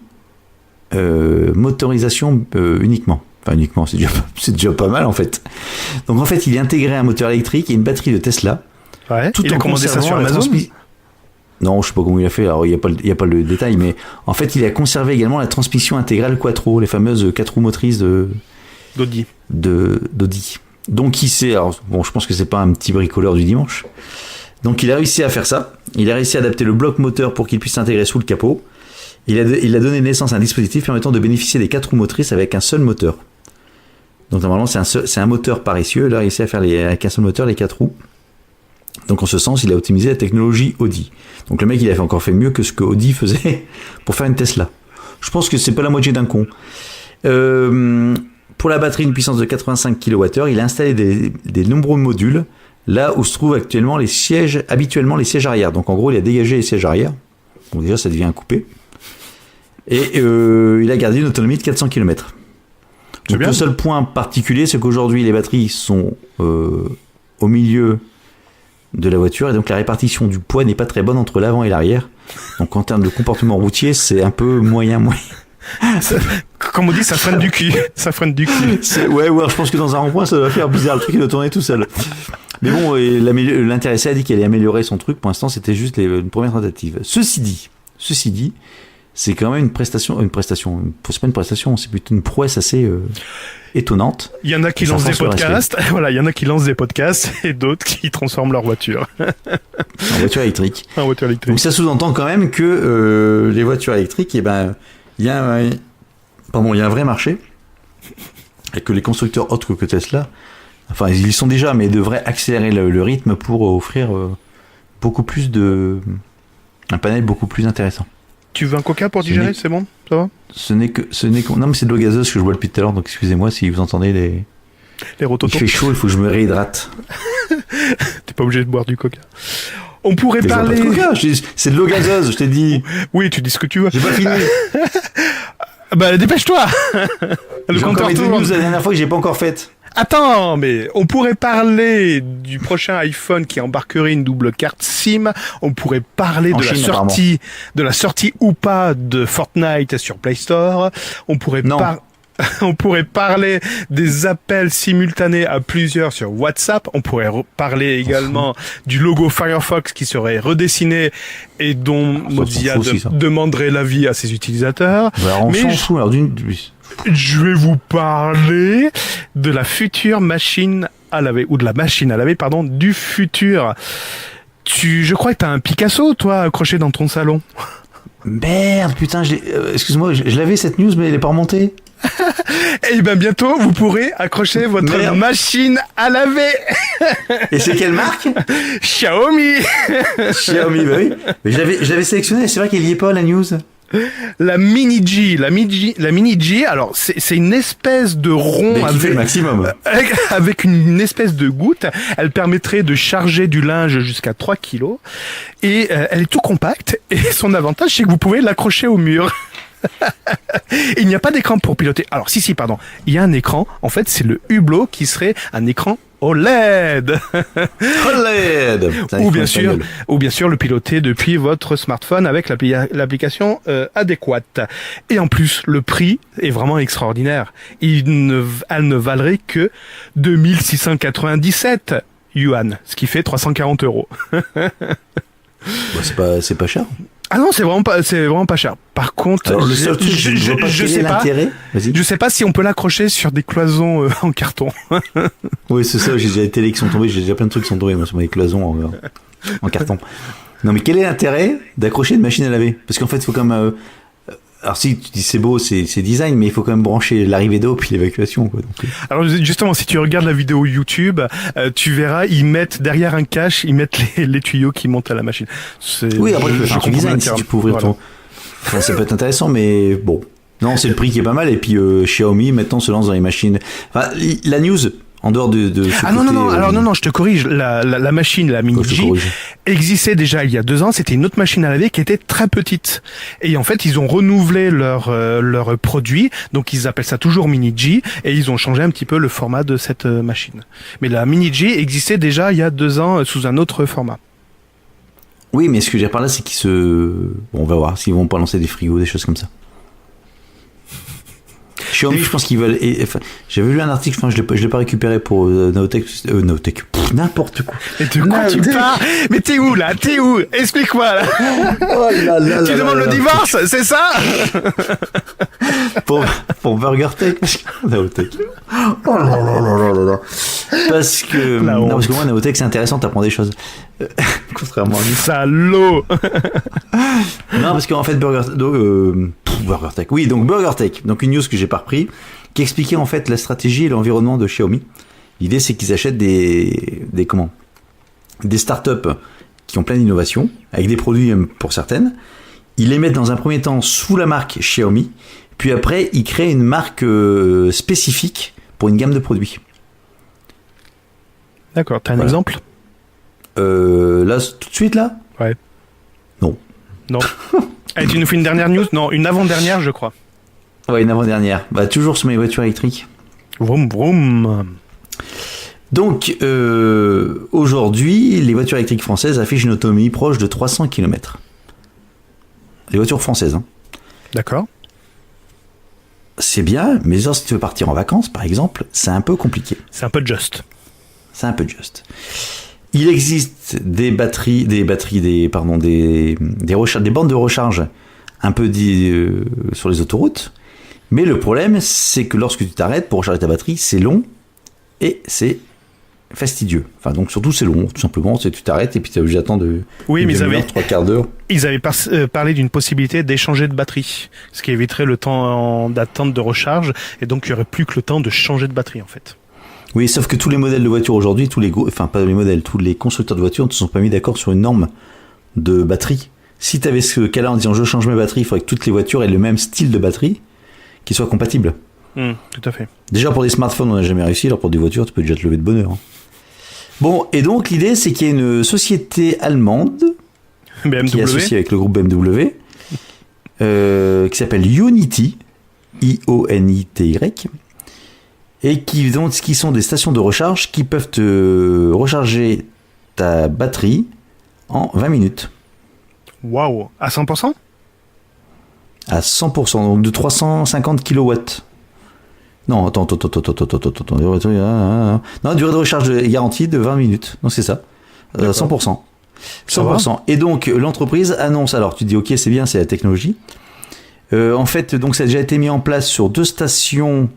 motorisation uniquement. Enfin uniquement, c'est déjà pas mal en fait. Donc en fait, il a intégré un moteur électrique et une batterie de Tesla. Ouais. Tout il en a commandé ça sur Amazon. Non, je sais pas comment il a fait. Alors il y a pas le détail, mais en fait, il a conservé également la transmission intégrale quattro, les fameuses 4 roues motrices d'Audi. Donc il sait. Alors bon, je pense que c'est pas un petit bricoleur du dimanche. Donc il a réussi à faire ça. Il a réussi à adapter le bloc moteur pour qu'il puisse s'intégrer sous le capot. Il a donné naissance à un dispositif permettant de bénéficier des 4 roues motrices avec un seul moteur. Donc normalement c'est un moteur par essieu. Là il réussit à faire avec un seul moteur les 4 roues. Donc en ce sens il a optimisé la technologie Audi. Donc le mec il a encore fait mieux que ce que Audi faisait pour faire une Tesla. Je pense que c'est pas la moitié d'un con. Pour la batterie une puissance de 85 kWh, il a installé des nombreux modules. là où se trouvent habituellement les sièges arrière. Donc en gros, il a dégagé les sièges arrière. Donc déjà, ça devient un coupé. Et il a gardé une autonomie de 400 km. Donc le seul point particulier, c'est qu'aujourd'hui, les batteries sont au milieu de la voiture, et donc la répartition du poids n'est pas très bonne entre l'avant et l'arrière. Donc en termes de comportement routier, c'est un peu moyen. Comme on dit, ça freine du cul. Ça freine du cul. Ouais, je pense que dans un rond-point, ça doit faire bizarre, le truc il doit tourner tout seul. Mais bon, l'intéressé a dit qu'elle allait améliorer son truc. Pour l'instant, c'était juste une première tentative. Ceci dit, c'est quand même c'est pas une prestation, c'est plutôt une prouesse assez étonnante. Il y en a qui lancent des podcasts, voilà, il y en a qui lancent des podcasts et d'autres qui transforment leur voiture. En voiture électrique. Donc ça sous-entend quand même que les voitures électriques, il y a un vrai marché et que les constructeurs autres que Tesla, enfin ils y sont déjà, mais devraient accélérer le rythme pour offrir un panel beaucoup plus intéressant. Tu veux un coca pour digérer, c'est bon? Ça va? Non, mais c'est de l'eau gazeuse que je bois depuis tout à l'heure, donc excusez-moi si vous entendez les rototons. Il fait chaud, il faut que je me réhydrate. T'es pas obligé de boire du coca. On pourrait parler... Pas de coca, c'est de l'eau gazeuse, je t'ai dit. Oui, tu dis ce que tu veux. J'ai pas fini. Bah, dépêche-toi. Le compteur tourne. La dernière fois que j'ai pas encore faite. Attends, mais on pourrait parler du prochain iPhone qui embarquerait une double carte SIM. On pourrait parler de la sortie ou pas de Fortnite sur Play Store. On pourrait parler des appels simultanés à plusieurs sur WhatsApp. On pourrait parler également du logo Firefox qui serait redessiné et dont Mozilla demanderait l'avis à ses utilisateurs. Bah, on s'en fout. Alors, je vais vous parler de la future machine à laver, ou de la machine à laver, pardon, du futur. Je crois que t'as un Picasso, toi, accroché dans ton salon. Merde, putain, excuse-moi, je l'avais cette news, mais elle est pas remontée. Et ben bientôt, vous pourrez accrocher votre machine à laver. Et c'est quelle marque? Xiaomi. Xiaomi, bah oui. Mais je l'avais sélectionné, c'est vrai qu'elle y est pas, la news. La Mini G, alors c'est une espèce de rond avec une espèce de goutte. Elle permettrait de charger du linge jusqu'à 3 kilos et elle est tout compacte et son avantage c'est que vous pouvez l'accrocher au mur. Il n'y a pas d'écran pour piloter. Alors pardon, il y a un écran. En fait, c'est le hublot qui serait un écran OLED. ou bien sûr le piloter depuis votre smartphone avec l'application adéquate. Et en plus, le prix est vraiment extraordinaire. Elle ne valerait que 2697 yuan, ce qui fait 340 €. C'est pas cher. Ah non, c'est vraiment pas cher. Par contre, alors, le seul truc, je sais pas si on peut l'accrocher sur des cloisons en carton. Oui, c'est ça, j'ai déjà des télés qui sont tombées, j'ai déjà plein de trucs qui sont tombés, moi, sur mes cloisons en carton. Non, mais quel est l'intérêt d'accrocher une machine à laver? Parce qu'en fait, il faut quand même... alors si tu dis c'est beau, c'est design, mais il faut quand même brancher l'arrivée d'eau puis l'évacuation, quoi. Donc... Alors justement, si tu regardes la vidéo YouTube, tu verras, ils mettent derrière un cache, ils mettent les tuyaux qui montent à la machine. Oui, après tu peux faire un design si tu peux ouvrir ton... Enfin, ça peut être intéressant, mais bon. Non, c'est le prix qui est pas mal, et puis Xiaomi maintenant se lance dans les machines. Enfin, la news... En dehors de non, je te corrige. La machine, la Mini G, existait déjà il y a 2 ans. C'était une autre machine à laver qui était très petite. Et en fait, ils ont renouvelé leur produit. Donc, ils appellent ça toujours Mini G. Et ils ont changé un petit peu le format de cette machine. Mais la Mini G existait déjà il y a 2 ans sous un autre format. Oui, mais ce que je veux dire par là, c'est bon, on va voir s'ils vont pas lancer des frigos, des choses comme ça. Xiaomi, je pense qu'ils veulent. J'avais lu un article, enfin, je l'ai pas récupéré pour Naotech. N'importe quoi. Mais de quoi tu parles? Mais t'es où là? Explique-moi là. Oh là là. Tu demandes le divorce, c'est ça? pour Burger Tech. Naotech. Oh là. Parce que moi, Naotech, c'est intéressant, t'apprends des choses. Contrairement à lui. Salaud. Non, parce qu'en fait, Burger Tech. Oui, donc Burger Tech. Donc une news que j'ai pas repris, qui expliquait en fait la stratégie et l'environnement de Xiaomi. L'idée, c'est qu'ils achètent des startups qui ont plein d'innovations, avec des produits pour certaines. Ils les mettent dans un premier temps sous la marque Xiaomi, puis après, ils créent une marque spécifique pour une gamme de produits. D'accord, t'as un exemple ? Là, tout de suite, là? Ouais. Non. Allez, tu nous fais une dernière news? Non, une avant-dernière, je crois. Ouais, une avant-dernière. Bah, toujours sur mes voitures électriques. Vroom, vroom. Donc, aujourd'hui, les voitures électriques françaises affichent une autonomie proche de 300 km. Les voitures françaises, hein. D'accord. C'est bien, mais si tu veux partir en vacances, par exemple, c'est un peu compliqué. C'est un peu juste. C'est un peu juste. Il existe des bornes de recharge un peu sur les autoroutes, mais le problème, c'est que lorsque tu t'arrêtes pour recharger ta batterie, c'est long et c'est fastidieux. Enfin, donc surtout c'est long, tout simplement. Tu t'arrêtes et puis tu es obligé d'attendre trois quarts d'heure. Ils avaient parlé d'une possibilité d'échanger de batterie, ce qui éviterait le temps d'attente de recharge, et donc il n'y aurait plus que le temps de changer de batterie en fait. Oui, sauf que tous les modèles de voitures aujourd'hui, tous les constructeurs de voitures ne se sont pas mis d'accord sur une norme de batterie. Si tu avais ce cas-là en disant je change mes batteries, il faudrait que toutes les voitures aient le même style de batterie qui soit compatible. Tout à fait. Déjà pour des smartphones, on n'a jamais réussi, alors pour des voitures, tu peux déjà te lever de bonne heure. Bon, et donc l'idée, c'est qu'il y a une société allemande BMW. qui est associée avec le groupe BMW, qui s'appelle Ionity, I-O-N-I-T-Y, et qui sont des stations de recharge qui peuvent te recharger ta batterie en 20 minutes. Waouh, à 100%? À 100%, donc de 350 kW. Non, attends. Non, durée de recharge garantie de 20 minutes. Non, c'est ça. 100%. 100%. Et donc, l'entreprise annonce, alors tu te dis, ok, c'est bien, c'est la technologie. En fait, donc ça a déjà été mis en place sur 2 stations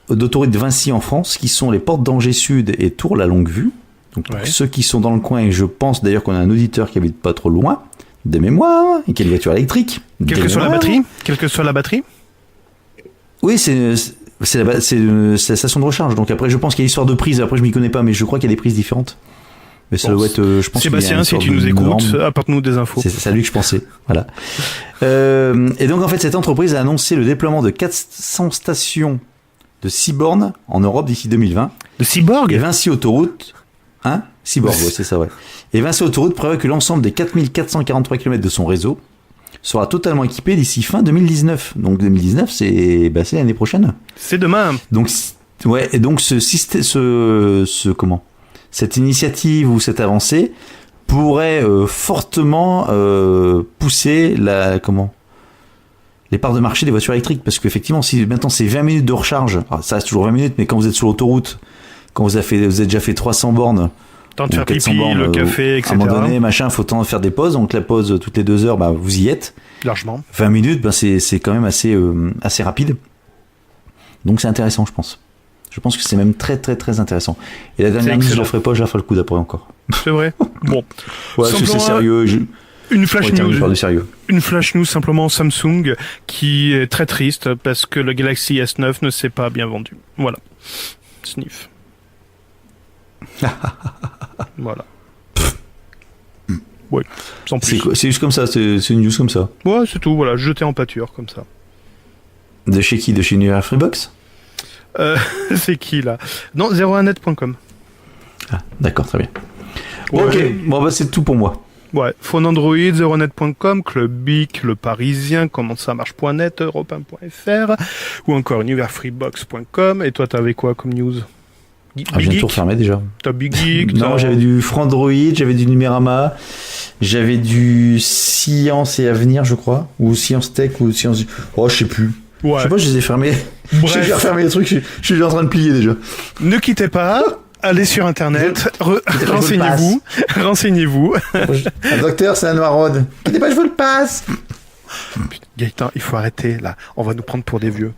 d'autoroute de Vinci en France, qui sont les portes d'Angers Sud et Tours, la Longue Vue. Donc, pour ceux qui sont dans le coin, et je pense d'ailleurs qu'on a un auditeur qui habite pas trop loin, de mémoire, et qui a une voiture électrique. Quelle que soit la batterie? Oui, c'est la station de recharge. Donc après, je pense qu'il y a une histoire de prise. Après, je m'y connais pas, mais je crois qu'il y a des prises différentes. Mais ça doit être, je pense. Sébastien, si tu nous écoutes, apporte-nous des infos. C'est à lui que je pensais. Voilà. Et donc, en fait, cette entreprise a annoncé le déploiement de 400 stations de 6 bornes en Europe d'ici 2020. De Cyborg? Et Vinci Autoroute. Hein? Cyborg, ouais, c'est ça, ouais. Et Vinci Autoroute prévoit que l'ensemble des 4443 km de son réseau sera totalement équipé d'ici fin 2019. Donc 2019, c'est l'année prochaine. C'est demain. Donc, ouais, et donc cette initiative ou cette avancée pourrait fortement pousser les parts de marché des voitures électriques, parce qu'effectivement, si maintenant c'est 20 minutes de recharge, alors ça reste toujours 20 minutes, mais quand vous êtes sur l'autoroute, quand vous avez déjà fait 300 bornes, temps de faire pipi, bornes, le café, etc. À un moment donné, faut temps de faire des pauses, donc la pause toutes les 2 heures, vous y êtes. Largement. 20 minutes, c'est quand même assez rapide. Donc c'est intéressant, je pense. Je pense que c'est même très très très intéressant. Et la dernière news, je la ferai pas, je la ferai le coup d'après encore. C'est vrai. Bon. Ouais, c'est sérieux. Une flash news. Sérieux. Une flash news simplement Samsung qui est très triste parce que le Galaxy S9 ne s'est pas bien vendu. Voilà. Sniff. Voilà. Ouais, sans plus. C'est juste comme ça, c'est une news comme ça. Ouais, c'est tout, voilà, jeté en pâture comme ça. De chez qui? De chez New York Freebox? C'est qui là? Non, 01net.com. Ah, d'accord, très bien. Ouais. Ok, bon c'est tout pour moi. Ouais, Phone Android, 01net.com, Club Bic, Le Parisien, comment ça marche.net, europe1.fr, ou encore universfreebox.com. Et toi, t'avais quoi comme news? J'ai un tour fermé déjà. T'as Big Geek? Non, j'avais du Frandroid, j'avais du Numérama, j'avais du Science et Avenir, je crois, ou Science Tech, ou Science... Oh, je sais plus. Ouais. Je sais pas, je les ai fermés. Bref. J'ai déjà refermé les trucs, je suis déjà en train de plier déjà. Ne quittez pas, allez sur Internet, renseignez-vous. Docteur, c'est un noiraude. Quittez pas, je vous le passe. Gaëtan, il faut arrêter, là. On va nous prendre pour des vieux.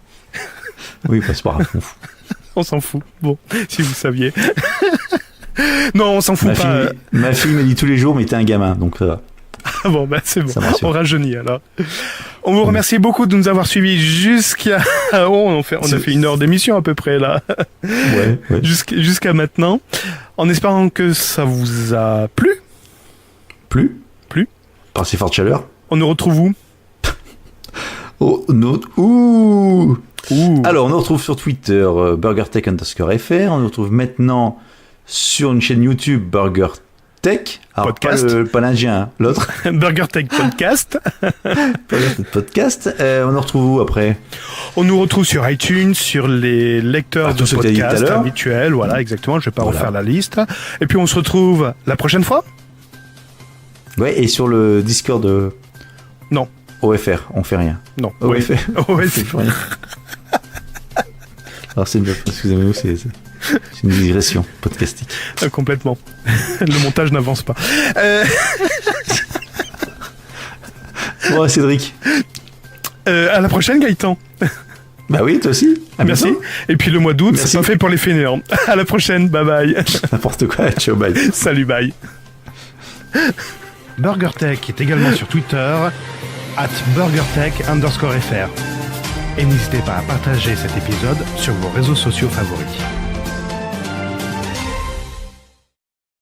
Oui, c'est pas grave. On s'en fout. Bon, si vous saviez. Non, on s'en fout pas. Ma fille me dit tous les jours, mais t'es un gamin, donc ça va. Ah bon, c'est bon. On rajeunit alors. On vous remercie beaucoup de nous avoir suivis jusqu'à... on a fait 1 heure d'émission à peu près là. Ouais. Jusqu'à maintenant. En espérant que ça vous a plu. Plu. Par ces fortes chaleurs. On nous retrouve où? Alors, on nous retrouve sur Twitter, BurgerTech_FR. On nous retrouve maintenant sur une chaîne YouTube, BurgerTech. Tech. Alors, Podcast. pas l'indien, hein, l'autre. Burger Tech Podcast. Podcast. On nous retrouve où après? On nous retrouve sur iTunes, sur les lecteurs de tout ce que t'as dit tout à podcasts l'heure. habituels. Voilà, exactement. Je vais pas Voilà. refaire la liste. Et puis on se retrouve la prochaine fois. Ouais, et sur le Discord Non. OFR, on fait rien. Non. OFR. Ouais, On fait rien. Alors c'est une blague, excusez-moi, c'est une digression podcastique. complètement. Le montage n'avance pas. Bon, Cédric. À la prochaine, Gaëtan. Bah oui, toi aussi. À Merci. bientôt. Et puis le mois d'août, Merci. c'est pas fait pour les fainéants. À la prochaine. Bye bye. N'importe quoi, ciao, bye. Salut, bye. BurgerTech est également sur Twitter, @BurgerTech_FR. Et n'hésitez pas à partager cet épisode sur vos réseaux sociaux favoris.